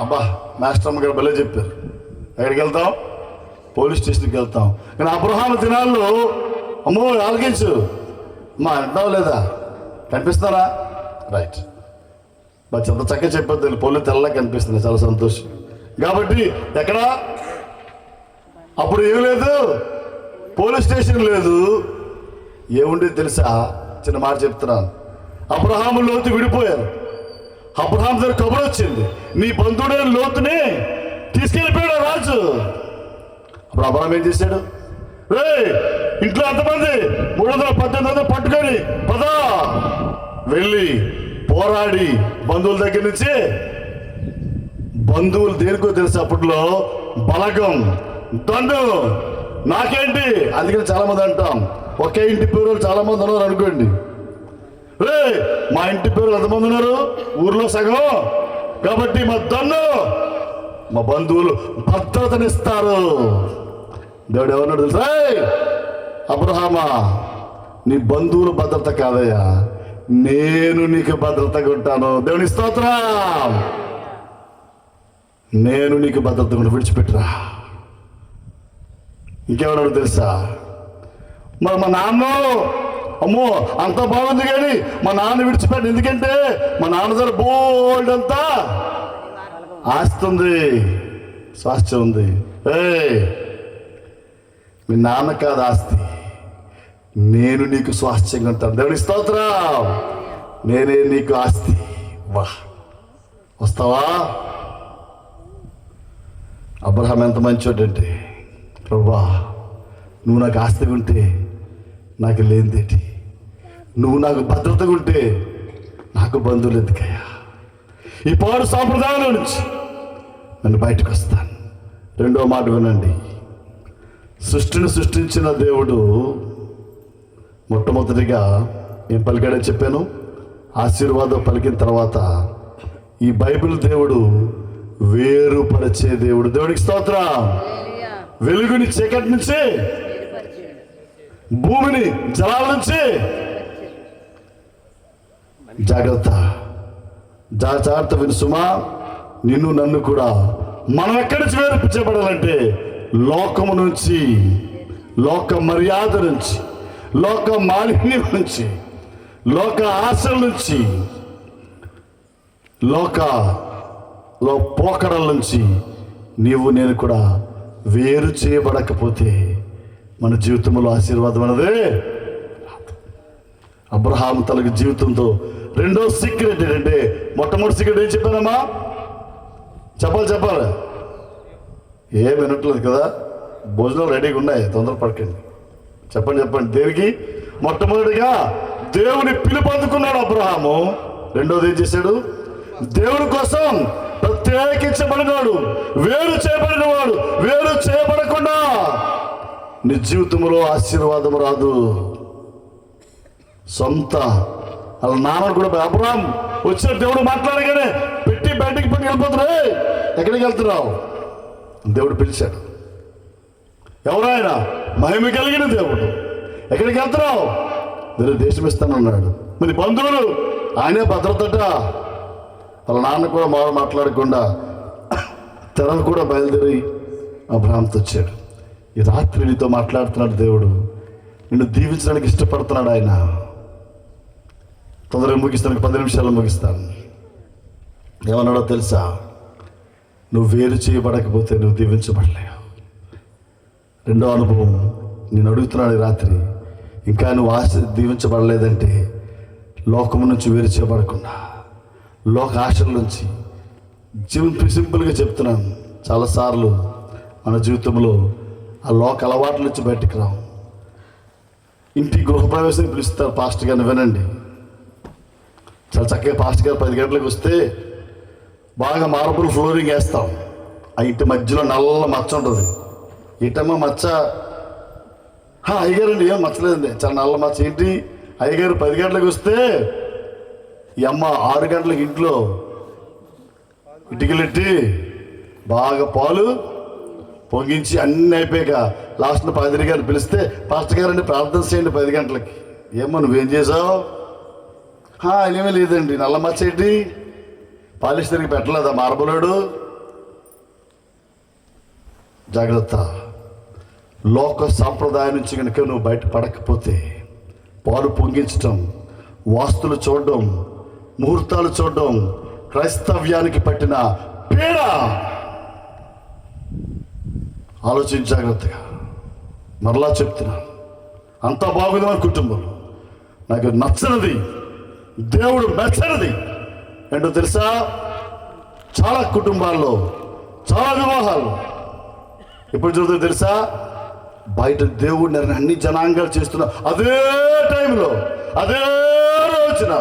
అబ్బా, మాస్టర్ అమ్మ గారు భలే చెప్పారు. ఎక్కడికి వెళ్తాం? పోలీస్ స్టేషన్కి వెళ్తాం. కానీ అబ్రహాము దినాల్లో అమ్మో ఆలకించు మా అంటావు లేదా? కనిపిస్తారా? రైట్, ఎంత చక్కగా చెప్పొద్దు. పోలీసు తెల్లగా కనిపిస్తుంది, చాలా సంతోషం. కాబట్టి ఎక్కడ అప్పుడు ఏం లేదు, పోలీస్ స్టేషన్ లేదు. ఏముండేది తెలుసా? చిన్న మాట చెప్తున్నాను. అబ్రహాము లోతు విడిపోయారు. అబ్రహాం దగ్గర కబురు వచ్చింది, నీ బంధువుడైన లోతుని తీసుకెళ్ళిపోయాడు రాజు. అప్పుడు అబ్రహాం ఏం చేశాడు? ఇంట్లో ఎంతమంది? 318 పట్టుకొని పదా వెళ్ళి పోరాడి బంధువుల దగ్గర నుంచి. బంధువులు దేనికో తెలుసు అప్పట్లో? బలగం, దండు. నాకేంటి? అందుకని చాలా మంది అంటాం, ఒకే ఇంటి పేరు చాలా మంది ఉన్నారు అనుకోండి. మా ఇంటి పేరు ఎంతమంది ఉన్నారు? ఊర్లో సగం. కాబట్టి మా దన్ను, మా బంధువులు భద్రతనిస్తారు. దేవుడు ఎవరన్నాడు తెలుసా? అబ్రహామా, నీ బంధువులు భద్రత కాదయ్యా, నేను నీకు భద్రతగా ఉంటాను. దేవుని స్తోత్రం. నేను నీకు భద్రతగా విడిచిపెట్టురా. ఇంకేమన్నాడు తెలుసా? మరి మా నాన్న, అమ్మో అంత బాగుంది కానీ మా నాన్న విడిచిపెట్టి. ఎందుకంటే మా నాన్న దగ్గర బోల్డ్ అంతా ఆస్తుంది, స్వాస్థ్యం ఉంది. మీ నాన్న కాదు ఆస్తి, నేను నీకు స్వాస్థ్యంగా ఉంటాను. దేవుని స్తోత్రం. నేనే నీకు ఆస్తి. వా, వస్తావా? అబ్రహాం ఎంత మంచోడంటే, ప్రభువా నువ్వు నాకు ఆస్తిగా ఉంటే నాకు లేనిదేటి, నువ్వు నాకు భద్రతగా ఉంటే నాకు బంధువులు ఎందుకయ్యా? ఈ పాడు సాంప్రదాయంలో నుంచి నేను బయటకు వస్తాను. రెండో మాట వినండి. సృష్టిని సృష్టించిన దేవుడు మొట్టమొదటిగా ఏం పలికాడని చెప్పాను? ఆశీర్వాదం పలికిన తర్వాత ఈ బైబిల్ దేవుడు వేరుపరిచే దేవుడు. దేవుడికి స్తోత్రం. వెలుగుని చీకటి నుంచి, భూమిని జలాల నుంచి, జాగ్రత్త జాగ్రత్త వినుసుమా, నిన్ను నన్ను కూడా మనం ఎక్కడి నుంచి వేరుపరచబడాలంటే లోకము నుంచి, లోక మర్యాద నుంచి, లోక మాలిన్యం నుంచి, లోక ఆశల నుంచి, లోకలో పోకడల నుంచి నీవు నేను కూడా వేరు చేయబడకపోతే మన జీవితంలో ఆశీర్వాదం అన్నదే. అబ్రహాము తనకి జీవితంతో రెండో సీక్రెట్ ఏంటంటే, మొట్టమొదటి సీక్రెట్ ఏం చెప్పానమ్మా? చెప్పాలి. ఏం వినట్లేదు కదా, భోజనాలు రెడీగా ఉన్నాయి, తొందర పడకండి. చెప్పండి. దేనికి? మొట్టమొదటిగా దేవుని పిలుపు అందుకున్నాడు అబ్రహాము. రెండోది ఏం చేశాడు? దేవుని కోసం ప్రత్యేకించబడినాడు, వేరు చేయబడినవాడు. వేరు చేయబడకుండా నీ జీవితంలో ఆశీర్వాదం రాదు. సొంత వాళ్ళ నాన్నను కూడా అబ్రహాం వచ్చిన దేవుడు మాట్లాడగానే పెట్టి బయటికి పట్టి వెళ్ళిపోతున్నావు. ఎక్కడికి వెళ్తున్నావు? దేవుడు పిలిచాడు. ఎవరైనా మహిమ కలిగిన దేవుడు. ఎక్కడికి వెళ్తున్నావు? వేరే దేశం ఇస్తానన్నాడు. మరి బంధువులు ఆయనే భద్రతట. వాళ్ళ నాన్న కూడా మాట్లాడకుండా తనను కూడా బయలుదేరి అబ్రహాంతో వచ్చాడు. ఈ రాత్రి నీతో మాట్లాడుతున్నాడు దేవుడు. నిన్ను దీవించడానికి ఇష్టపడుతున్నాడు ఆయన. తొందరగా ముగిస్తాను, 10 నిమిషాలు ముగిస్తాను. ఏమన్నాడో తెలుసా? నువ్వు వేరు చేయబడకపోతే నువ్వు దీవించబడలేవు. రెండో అనుభవం నేను అడుగుతున్నాడు ఈ రాత్రి. ఇంకా నువ్వు దీవించబడలేదంటే లోకము నుంచి వేరు చేయబడకుండా, లోక ఆశల నుంచి సింపుల్గా చెప్తున్నాను. చాలాసార్లు మన జీవితంలో ఆ లోక అలవాట్ల నుంచి బయటికి రావు. ఇంటి గృహప్రవేశం పిలుస్తారు పాస్టర్ గారిని. వినండి, చాలా చక్కగా పాస్టర్ గారు 10 గంటలకు వస్తే బాగా మార్బుల్ ఫ్లోరింగ్ వేస్తాం. ఆ ఇంటి మధ్యలో నల్ల మచ్చ ఉంటుంది. ఇటమ్మ మచ్చ, అయ్యగారండి ఏం మచ్చలేదండి, చాలా నల్ల మచ్చ. ఏంటి? అయ్యగారు 10 గంటలకు వస్తే ఈ అమ్మ 6 గంటలకు ఇంట్లో ఇటుకలెట్టి బాగా పాలు పొంగించి అన్నీ అయిపోయాక లాస్ట్న 10 గారిని పిలిస్తే, పాస్టర్ గారండి ప్రార్థన చేయండి 10 గంటలకి. ఏమో నువ్వేం చేసావు? ఏమీ లేదండి. నల్ల మచ్చ ఏంటి? పాలిష్ తిరిగి పెట్టలేదా మార్బులాడు? జాగ్రత్త. లోక సాంప్రదాయం నుంచి కనుక నువ్వు బయట పడకపోతే పాలు పొంగించటం, వాస్తులు చూడడం, ముహూర్తాలు చూడడం క్రైస్తవ్యానికి పట్టిన పీడ. ఆలోచించి జాగ్రత్తగా. మరలా చెప్తున్నాను, అంతా బాగుంది మన కుటుంబంలో. నాకు నచ్చనిది, దేవుడు మెచ్చనిది ఏంటో తెలుసా? చాలా కుటుంబాల్లో, చాలా వివాహాలు ఎప్పుడు జరుగుతుందో తెలుసా? బయట దేవుడిని అన్ని జనాంగాలు చేస్తున్నా అదే టైంలో, అదే రోజున.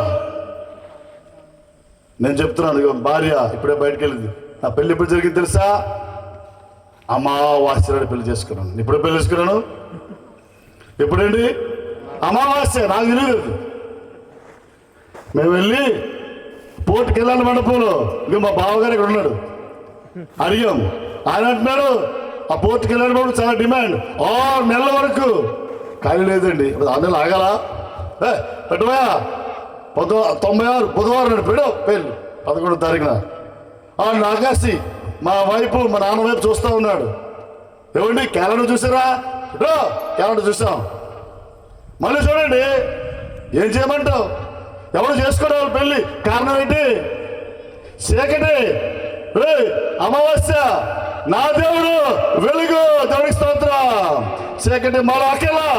నేను చెప్తున్నాను, భార్య ఇప్పుడే బయటకు వెళ్ళింది. నా పెళ్ళి ఎప్పుడు జరిగింది తెలుసా? అమావాస్య పెళ్లి చేసుకున్నాను. ఇప్పుడే పెళ్లి చేసుకున్నాను. ఎప్పుడండి? అమావాస్య. నాకు తెలియదు. మేము వెళ్ళి పోర్టుకి వెళ్ళాలి మండపంలో. ఇంకా మా బావగారు ఇక్కడ ఉన్నాడు. అడిగాం. ఆయన అంటున్నాడు ఆ పోర్టుకి వెళ్ళినప్పుడు చాలా డిమాండ్. 6 నెలల వరకు ఖాళీ లేదండి. 6 నెలలు ఆగాలా? పెట్టవా? 96 బుధవారం నాడు పెడు పెళ్ళి 11వ తారీఖున. నాగాసి మా వైపు, మా నాన్న వైపు చూస్తూ ఉన్నాడు. ఏమండి క్యాలెండర్ చూసారా? క్యాలెండర్ చూసాం. మళ్ళీ చూడండి, ఏం చేయమంటావు? ఎవరు చేసుకోవడం పెళ్ళి? కారణం ఏంటి? చీకటి. అమావాస్య. నా దేవుడు వెలుగు. దేవుడికి స్తోత్రం. చీకటి మరో అకేలా.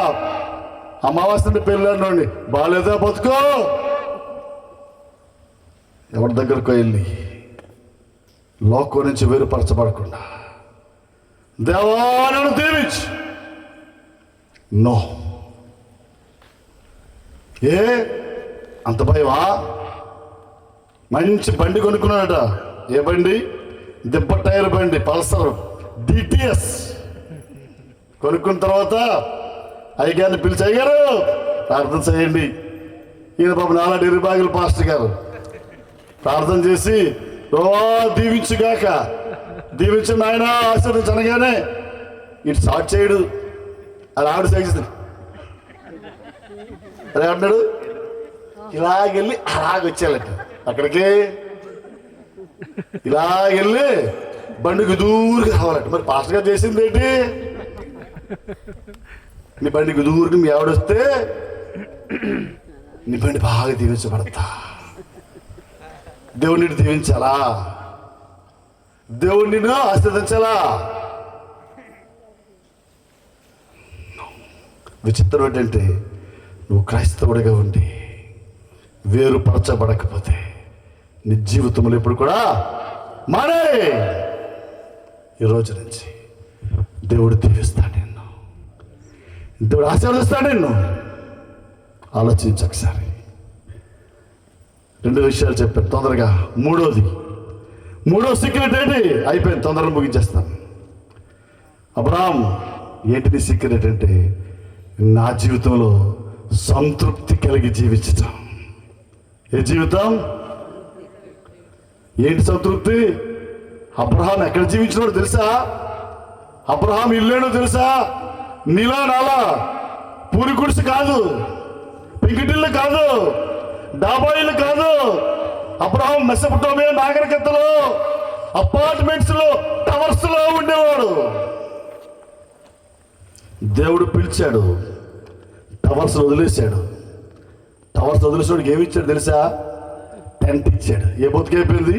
అమావాస్య పెళ్ళి అనండి. బాగాలేదా బతుకో? ఎవరి దగ్గరకు వెళ్ళి లోకం నుంచి వేరుపరచబడకుండా దేవాలను దీవించి. నో. అంత భయమా? మంచి బండి కొనుక్కున్నాడట. ఏ బండి? దెబ్బ టైర్ బండి, పల్సర్ డిటిఎస్ కొనుక్కున్న తర్వాత అయ్యగారిని పిలిచి, అయ్యారు ప్రార్థన చేయండి. ఈయన పాప నాలా నిర్భాగులు పాస్టర్ గారు ప్రార్థన చేసి, ఓ దీవించుగాక, దీవించు నాయన ఆశీర్వదించు అనగానే ఇటు స్టార్ట్ చేయడు. అది ఆవిడ చేస్తుంది. అదే అంటాడు, ఇలాగెళ్ళి అలాగొచ్చేయాలట అక్కడికి. ఇలాగెళ్ళి బండికి దూరుగా రావాలట. మరి పాస్టర్ గారు చేసింది ఏంటి? నీ బండికి దూరుగా మీ ఆవిడొస్తే నీ బండి బాగా దీవించబడతా. దేవుడిని దీవించాలా? దేవుడిని ఆశీర్వదించాలా? విచిత్రం ఏంటంటే, నువ్వు క్రైస్తవుడిగా ఉండి వేరుపరచబడకపోతే నీ జీవితంలో ఇప్పుడు కూడా మానే. ఈ రోజు నుంచి దేవుడు దీవిస్తాడు నిన్ను, దేవుడు ఆశీర్వదిస్తాడు నిన్ను. ఆలోచించు ఒకసారి. 2 విషయాలు చెప్పాను తొందరగా. మూడో సీక్రెట్ ఏంటి? అయిపోయింది, తొందరగా ముగించేస్తాను. అబ్రహాం, ఏంటి నీ సీక్రెట్ అంటే, నా జీవితంలో సంతృప్తి కలిగి జీవించటం. ఏ జీవితం? ఏంటి సంతృప్తి? అబ్రహాం ఎక్కడ జీవించినాడో తెలుసా? అబ్రహాం ఇల్లేనో తెలుసా? నీలా నాలా పూరి గుడిసె కాదు, పెంకిటిల్లు కాదు, డాబా ఇల్లు కాదు. అబ్రహాం మెసొపొటామియా నాగరికతలో అపార్ట్మెంట్స్ లో, టవర్స్ లో ఉండేవాడు. దేవుడు పిలిచాడు, టవర్స్ వదిలేశాడు. టవర్స్ వదిలేసాడు, ఏమి ఇచ్చాడు తెలుసా? టెంట్ ఇచ్చాడు. ఏ బతుకైపోయింది?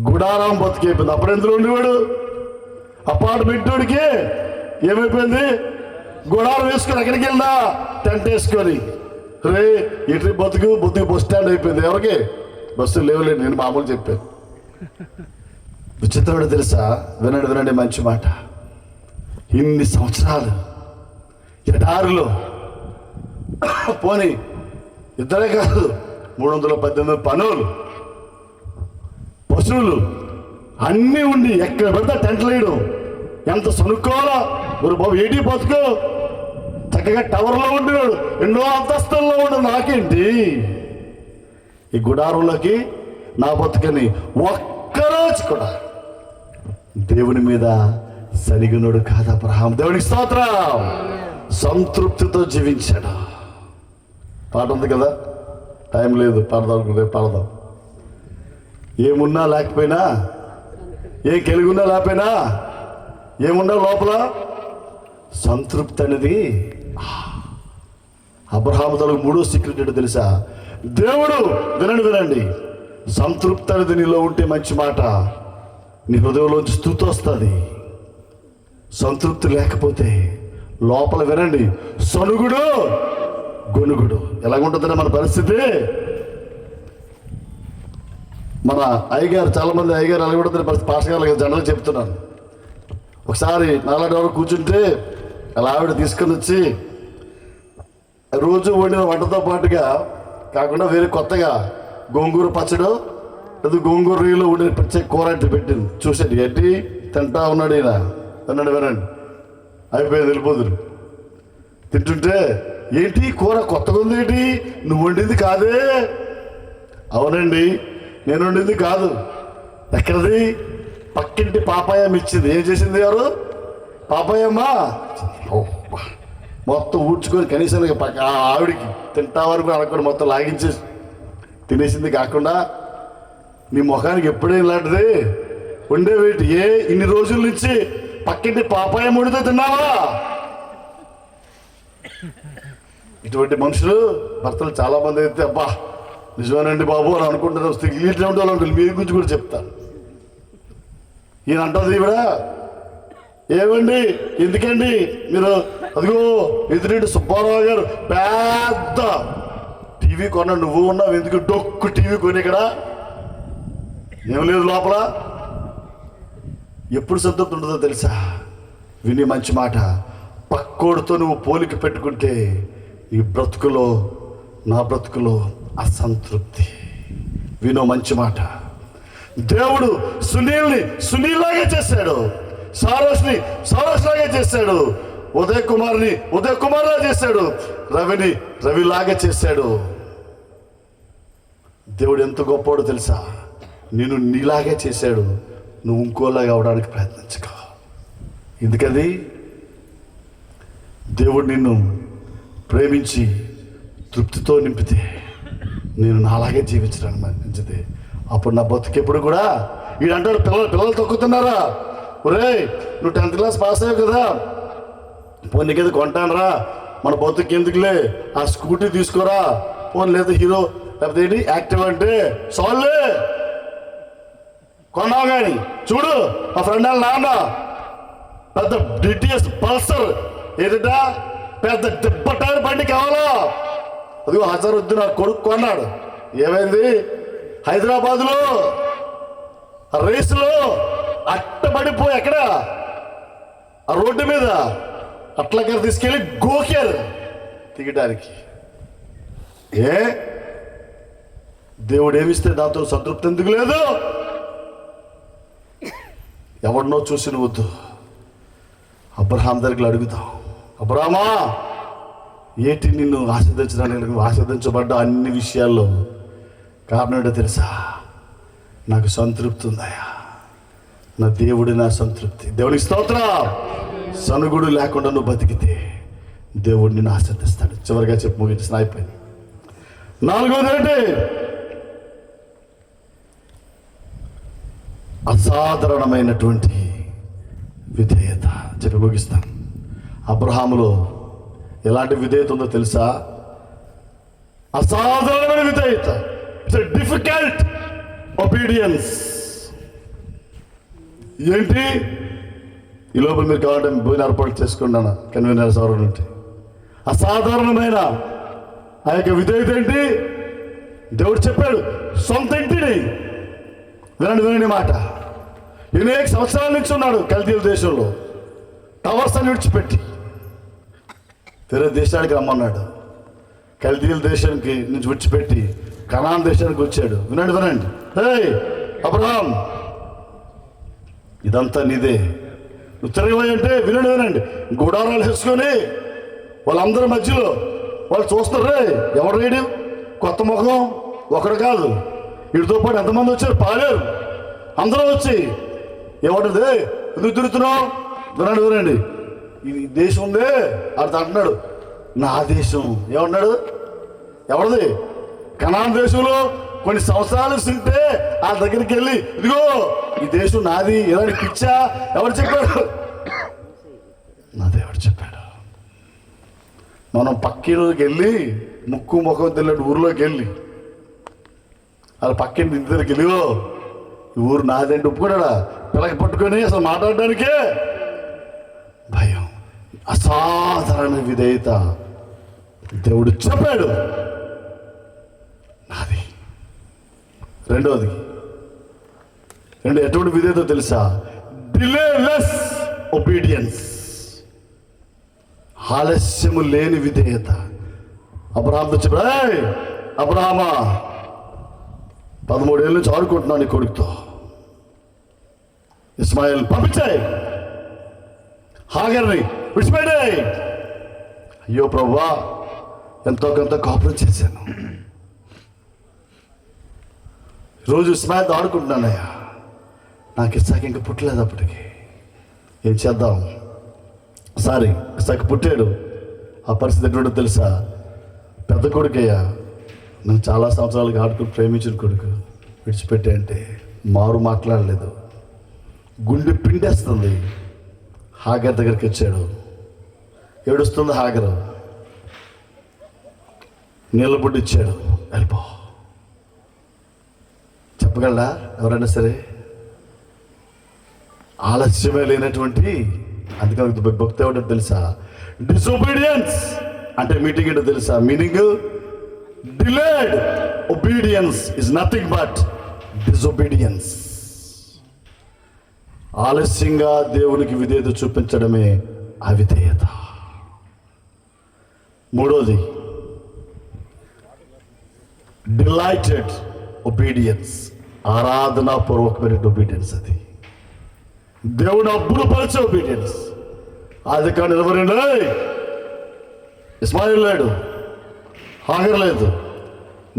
గుడారం బతుకైపోయింది. అప్పుడు ఎందులో ఉండేవాడు? అపార్ట్మెంట్ వాడికి ఏమైపోయింది? గుడారం వేసుకొని ఎక్కడికి వెళ్ళా? టెంట్ వేసుకొని. రే ఇటు బతుకు బస్ స్టాండ్ అయిపోయింది. ఎవరికి? బస్సులు లేవులేదు, నేను మామూలు చెప్పాను. విచిత్రుడు తెలుసా? వినండి మంచి మాట. ఇన్ని సంవత్సరాలు ఎడారిలో, పోనీ ఇద్దరే కాదు, 318 పనులు, పశువులు అన్నీ ఉండి ఎక్కడ పడితే టెంట్లు వేయడం. ఎంత సనుక్కోవాలా? ஒரு బాబు ఏటి బతుకు చక్కగా టవర్లో ఉండేవాడు, ఎన్నో అంతస్తుల్లో ఉండు. నాకేంటి ఈ గుడారంలోకి నా బతుకని ఒక్కరోజు కూడా దేవుని మీద సరిగినోడు కాదు అబ్రహాం. దేవునికి స్తోత్రం. సంతృప్తితో జీవించాడు. పాట ఉంది కదా, టైం లేదు, పాడదాం, రేపు పాడదాం. ఏమున్నా లేకపోయినా, ఏం కలిగున్నా లేకపోయినా, ఏమున్నా లోపల సంతృప్తి అనేది. అబ్రహాము తనకు 3వ సీక్రెట్ ఏంటో తెలుసా? దేవుడు, వినండి, సంతృప్తి అనేది నీలో ఉంటే మంచి మాట నీ హృదయంలోంచి స్తుతి వస్తుంది. సంతృప్తి లేకపోతే లోపల, వినండి, సనుగుడు గొనుగుడు. ఎలాగుంటుందంటే మన పరిస్థితి. మన అయ్యగారు, చాలామంది అయ్యగారు ఎలా ఉంటుంది పరిస్థితి. పాస్టర్ గారు జనరల్ చెప్తున్నాను. ఒకసారి నాలాంటి వారు కూర్చుంటే అలా ఆవిడ తీసుకొని వచ్చి రోజు వండిన వంటతో పాటుగా కాకుండా వేరే కొత్తగా గోంగూర పచ్చడు లేదా గోంగూర రొయ్యలో ఉండే ప్రత్యేక కూర అంటే పెట్టింది. చూసండి, ఏంటి తింటా ఉన్నాడు ఈయన. వినండి, అయిపోయింది, వెళ్ళిపోదురు. తింటుంటే, ఏంటి కూర కొత్తగా ఉంది, ఏంటి నువ్వు వండింది కాదే? అవునండి, నేను వండింది కాదు. ఎక్కడిది? పక్కింటి పాపాయమ్మ ఇచ్చింది. ఏం చేసింది ఎవరు? పాపాయమ్మ. మొత్తం ఊడ్చుకొని కనీసం ఆవిడికి తింటా వరకు అనుకోని మొత్తం లాగించేసి తినేసింది. కాకుండా నీ ముఖానికి ఎప్పుడేం ఇలాంటిది ఉండేవేటి? ఇన్ని రోజుల నుంచి పక్కింటి పాపాయమ్మ వండితే తిన్నావా? ఇటువంటి మనుషులు భర్తలు చాలా మంది అయితే, అబ్బా నిజమేనండి బాబు అని అనుకుంటారు. వస్తే ఇటువంటి వాళ్ళు మీ గురించి కూడా చెప్తాను. ఈయన అంటుంది ఈవిడ, ఏమండి ఎందుకండి మీరు, అదిగో ఎదురింటి సుబ్బారావు గారు పెద్ద టీవీ కొన్నాడు, నువ్వు ఉన్నావు ఎందుకు డొక్కు టీవీ కొని ఇక్కడ? ఏం లేదు లోపల. ఎప్పుడు సంతృప్తి ఉంటుందో తెలుసా? విని మంచి మాట, పక్కోడితో నువ్వు పోలిక పెట్టుకుంటే ఈ బ్రతుకులో, నా బ్రతుకులో అసంతృప్తి. వినో మంచి మాట. దేవుడు సునీల్ని సునీల్లాగా చేశాడు, సారోష్ని సారోష్లాగా చేశాడు, ఉదయ్ కుమార్ని ఉదయ్ కుమార్లా చేశాడు, రవిని రవిలాగా చేశాడు. దేవుడు ఎంత గొప్పవాడో తెలుసా? నేను నీలాగే చేశాడు, నువ్వు ఇంకోలాగా అవడానికి ప్రయత్నించుకో. ఎందుకది? దేవుడు నిన్ను ప్రేమించి తృప్తితో నింపితే నేను నాలాగే జీవించడానికి మంచిది. అప్పుడు నా బతుకెప్పుడు కూడా వీడంటాడు, పిల్లలు తొక్కుతున్నారా, ఒరే నువ్వు 10th క్లాస్ పాస్ అయ్యావు కదా, పోనీ నీకేది కొంటానరా, మన బతుకు ఎందుకులే, ఆ స్కూటీ తీసుకోరా, పోనీ లేదా హీరో లేకపోతే ఏంటి యాక్టివ్ అంటే సాల్లే కొన్నావు. కానీ చూడు మా ఫ్రెండ్ వాళ్ళ నాన్న పెద్ద డిటిఎస్ పల్సర్ ఏదట పెద్ద దెబ్బ టైర్ బండి కావాలా, అదిగో హజరుద్దీన్ నా కొడుకు కొన్నాడు. ఏమైంది? హైదరాబాద్లో రేసులో అట్టబడిపోయి ఎక్కడ ఆ రోడ్డు మీద అట్లా తీసుకెళ్ళి గోకారు దిగడానికి. ఏ దేవుడు ఏమిస్తే దాంతో సంతృప్తి ఎందుకు లేదు? ఎవరినో చూసి వద్దు, అబ్రహాం దగ్గర అడుగుతాం, అబ్రహామా ఏంటి నిన్ను ఆస్వాదించడానికి ఆస్వాదించబడ్డ అన్ని విషయాల్లో కారణం ఏంటో తెలుసా? నాకు సంతృప్తి ఉందయా, నా దేవుడి నా సంతృప్తి. దేవుడికి స్తోత్రం. సనుగుడు లేకుండా నువ్వు బతికితే దేవుడు నిన్ను ఆస్వాదిస్తాడు. చివరిగా చెప్పి ముగించిన అయిపోయింది. 4వది ఏంటి? అసాధారణమైనటువంటి విధేయత. చెప్పి ముగిస్తాను. అబ్రహాములో ఎలాంటి విధేయత ఉందో తెలుసా? అసాధారణమైన విధేయత. It's a difficult obedience. ఏంటి? ఈ లోపల మీరు కావాలంటే భోజనం ఏర్పాటు చేసుకున్నాను కన్వీనర్ సార్ నుండి. అసాధారణమైన ఆ యొక్క విధేయత ఏంటి? దేవుడు చెప్పాడు సొంత ఇంటిని వినండి మాట. అనేక సంవత్సరాల నుంచి ఉన్నాడు కల్దీయుల దేశంలో, టవర్స్ అని విడిచిపెట్టి వేరే దేశానికి రమ్మన్నాడు. కల్దీయుల దేశానికి నుంచి విడిచిపెట్టి కనాన్ దేశానికి వచ్చాడు. వినండి. హే అబ్రహాం, ఇదంతా నీదే, నువ్వు తిరగబోయి అంటే వినండి. గుడారాలు వేసుకొని వాళ్ళందరి మధ్యలో వాళ్ళు చూస్తారు, రే ఎవరు రేడు కొత్త ముఖం ఒకడు కాదు, వీడితో పాటు ఎంతమంది వచ్చారు పాలేరు, అందరూ వచ్చి ఏమంటుంది ఎందుకు తిరుగుతున్నావు? వినండి. ఈ దేశం ఉంది అది అంటున్నాడు, నా దేశం. ఏమన్నాడు? ఎవరిది? కనాన్ దేశంలో కొన్ని సంవత్సరాలు తింటే ఆ దగ్గరికి వెళ్ళి ఇదిగో ఈ దేశం నాది ఇలాంటి పిచ్చా ఎవరు చెప్పాడు? నా దేవుడు చెప్పాడు. మనం పక్కింటికి వెళ్ళి ముక్కు ముఖం తెలియని ఊర్లోకి వెళ్ళి వాళ్ళ పక్కింటి ఇంటి దగ్గరికి వెళ్ళిగో ఈ ఊరు నాదంటే ఒప్పుకున్నాడా? పిల్లకి పట్టుకొని అసలు మాట్లాడడానికే భయం. అసాధారణ విధేయత. దేవుడు చెప్పాడు నాది. రెండవది ఎటువంటి విధేయత తెలుసా? డిలేలెస్ ఒబీడియన్స్. ఆలస్యము లేని విధేయత. అబ్రహాంతో చెప్పాడు, అబ్రహామా 13 ఏళ్ళ నుంచి ఆడుకుంటున్నాను నీ కొడుకుతో, ఇస్మాయిల్ పంపించాయి, హాగర్ని విడిచిపెట్టాయి. అయ్యో ప్రభువా, ఎంతో కొంత కోపం చేశాను, రోజు ఇస్మాయిల్తో ఆడుకుంటున్నానయ్యా, నాకు ఇస్సాక్ ఇంకా పుట్టలేదు, అప్పటికి ఏం చేద్దాం? సారీ ఇస్సాక్ పుట్టాడు. ఆ పరిస్థితి ఎటువంటిదో తెలుసా? పెద్ద కొడుకయ్యా, నేను చాలా సంవత్సరాలుగా ఆడుకుని ప్రేమించిన కొడుకు విడిచిపెట్టే అంటే మారు మాట్లాడలేదు, గుండె పిండేస్తుంది. హాగర్ దగ్గరికి వచ్చాడు, ఏడుస్తుంది హాగరు, నీళ్ళ బుడ్డి ఇచ్చాడు, వెళ్ళిపో. చెప్పగలరా ఎవరైనా సరే? ఆలస్యమే లేనటువంటి, అందుకని భక్తి ఏమిటో తెలుసా? డిసొబీడియన్స్ అంటే మీటింగ్ ఏంటో తెలుసా? Meaning delayed obedience is nothing but disobedience. ఆలస్యంగా దేవునికి విధేయత చూపించడమే అవిధేయత. మూడోది డిలైటెడ్ ఒబీడియన్స్, ఆరాధనాపూర్వకమైన ఒబీడియన్స్. అది దేవుడు అబ్బురపరిచే ఒబీడియన్స్. అది కానీ ఎవరండి? ఇస్మాయిల్ లేడు, హాగర్ లేదు,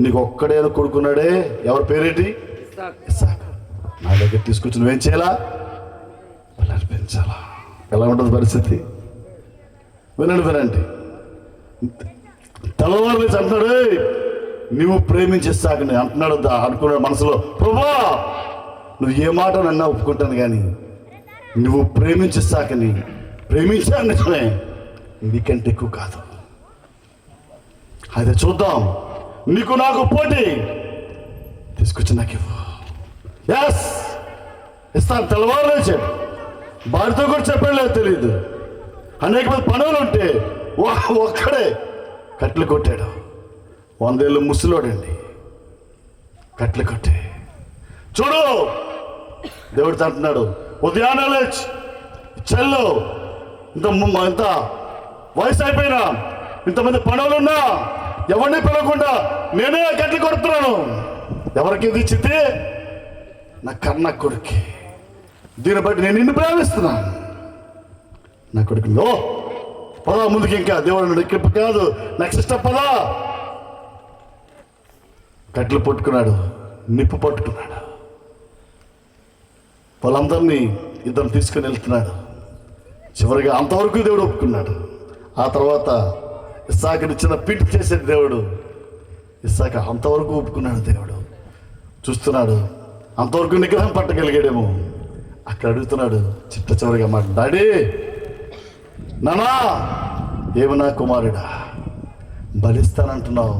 నీకు ఒక్కడే కొడుకున్నాడే. ఎవరి పేరేంటి? ఇస్సాకు. ఇస్సాకు. నా దగ్గర తీసుకొచ్చి నువ్వేం చేయాలా? పెంచాలా? ఎలా ఉంటుంది పరిస్థితి? వినండి. తెల్లవారు లేచి అంటున్నాడు, నువ్వు ప్రేమించే ఇస్సాకుని అంటున్నాడు. అనుకున్నాడు మనసులో, ప్రభువా నువ్వు ఏ మాట నన్నా ఒప్పుకుంటాను, కానీ నువ్వు ప్రేమించే ఇస్సాకుని ప్రేమించాను నిజమే, నీకంటే ఎక్కువ కాదు. అయితే చూద్దాం, నీకు నాకు పోటీ, తీసుకొచ్చి నాకు ఇవ్వు. ఎస్ ఇస్తాను. తెల్లవారు లేచాడు, భార్యతో కూడా చెప్పలేదు తెలియదు. అనేక మంది పనులు ఉంటే ఒక్కడే కట్లు కొట్టాడు. 100 ఏళ్ళు ముసలోడండి, కట్లు కొట్టే. చూడు దేవుడితో అంటున్నాడు, ఉదయాన్నే లేచి చెల్లు, ఇంత వయసు అయిపోయినా, ఇంతమంది పనులున్నా ఎవరిని పిలవకుండా నేనే కట్లు కొడుతున్నాను. ఎవరికి ఇది ఇచ్చితే? నా కన్న కొడుకు. దీన్ని బట్టి నేను నిన్ను ప్రేమిస్తున్నాను. నా కొడుకు ఓ పదా ముందుకి, ఇంకా దేవుడు ఇక్కడ కాదు, నెక్స్ట్ స్టెప్ పదా. కట్లు పట్టుకున్నాడు, నిప్పు పట్టుకున్నాడు, వాళ్ళందరినీ ఇద్దరు తీసుకుని వెళ్తున్నాడు. చివరిగా అంతవరకు దేవుడు ఒప్పుకున్నాడు. ఆ తర్వాత ఇస్సాకుని చిన్న పీట చేసే దేవుడు, ఇస్సాకు అంతవరకు ఒప్పుకున్నాడు. దేవుడు చూస్తున్నాడు, అంతవరకు నిగ్రహం పట్టగలిగాడేమో. అక్కడ అడుగుతున్నాడు చిట్ట చివరిగా మాట, డాడీ నానా ఏమన్నా కుమారుడా బలిస్తానంటున్నావు?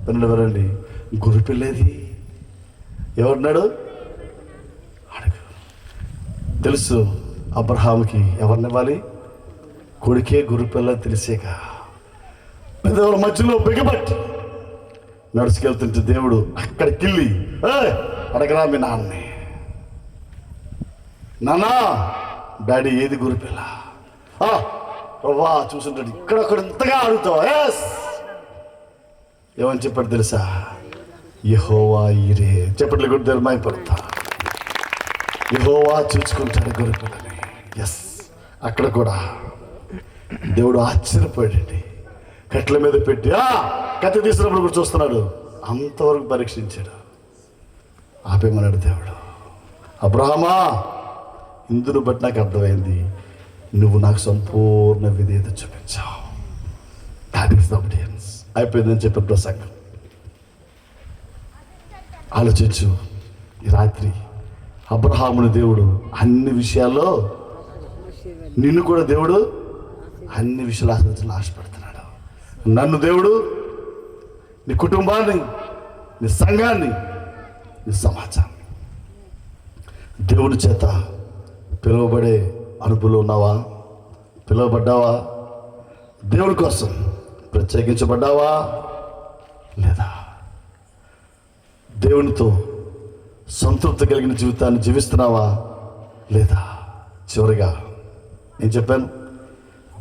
వినండి, గురి పిల్లేది ఎవరున్నాడు? అడుగు. తెలుసు అబ్రహాముకి ఎవరినివ్వాలి? కొడుకే గురి పిల్ల తెలిసేక పెద్దవాళ్ళ మధ్యలో బిగబట్టి నడుచుకెళ్తుంటే దేవుడు అక్కడికెళ్ళి అడగరా మీ నాన్నని, నానా డాడీ ఏది గురి పిల్ల? ప్రభా చూసుంటాడు, ఇక్కడొక్కడ ఇంతగా అడుగుతావు. ఎస్ ఏమని చెప్పాడు తెలుసా? యెహోవా ఈరే. చెప్పట్లు కూడా ధర్మాయపడతా, యెహోవా చూసుకుంటాడు గురి పిల్లని. ఎస్ అక్కడ కూడా దేవుడు ఆశ్చర్యపోయాడండి. కట్ల మీద పెట్టి కత్తి తీసినప్పుడు కూడా చూస్తున్నాడు, అంతవరకు పరీక్షించాడు. ఆపేమన్నాడు దేవుడు, అబ్రహామా ఇందును బట్టి నాకు అర్థమైంది, నువ్వు నాకు సంపూర్ణ విధేయత చూపించావు. That is the obedience. అయిపోయిందని చెప్పిన ప్రసంగం. ఆలోచించు, ఈ రాత్రి అబ్రహాముని దేవుడు అన్ని విషయాల్లో, నిన్ను కూడా దేవుడు అన్ని విషయాలు ఆశ్రయించాలని ఆశపడుతున్నాడు. నన్ను దేవుడు, నీ కుటుంబాన్ని, నీ సంఘాన్ని, నీ సమాజాన్ని దేవుడి చేత పిలువబడే అనుభవంలో ఉన్నావా? పిలువబడ్డావా? దేవుడి కోసం ప్రత్యేకించబడ్డావా లేదా? దేవునితో సంతృప్తి కలిగిన జీవితాన్ని జీవిస్తున్నావా లేదా? చివరిగా నేను చెప్పాను,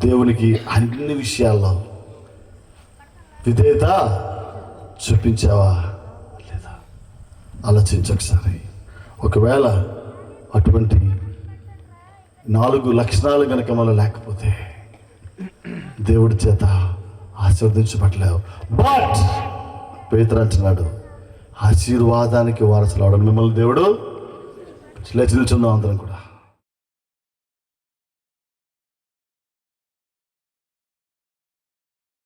దేవునికి అన్ని విషయాల్లో విధేయత చూపించావా లేదా? ఆలోచించు ఒకసారి. ఒకవేళ అటువంటి 4 లక్షణాలు కనుక మనలో లేకపోతే దేవుడి చేత ఆశీర్వదించబడలేవు. బట్ పేతురు అంటున్నాడు, ఆశీర్వాదానికి వారసులు అవడం మిమ్మల్ని దేవుడు లేచి నిల్చుందాం అందరం కూడా.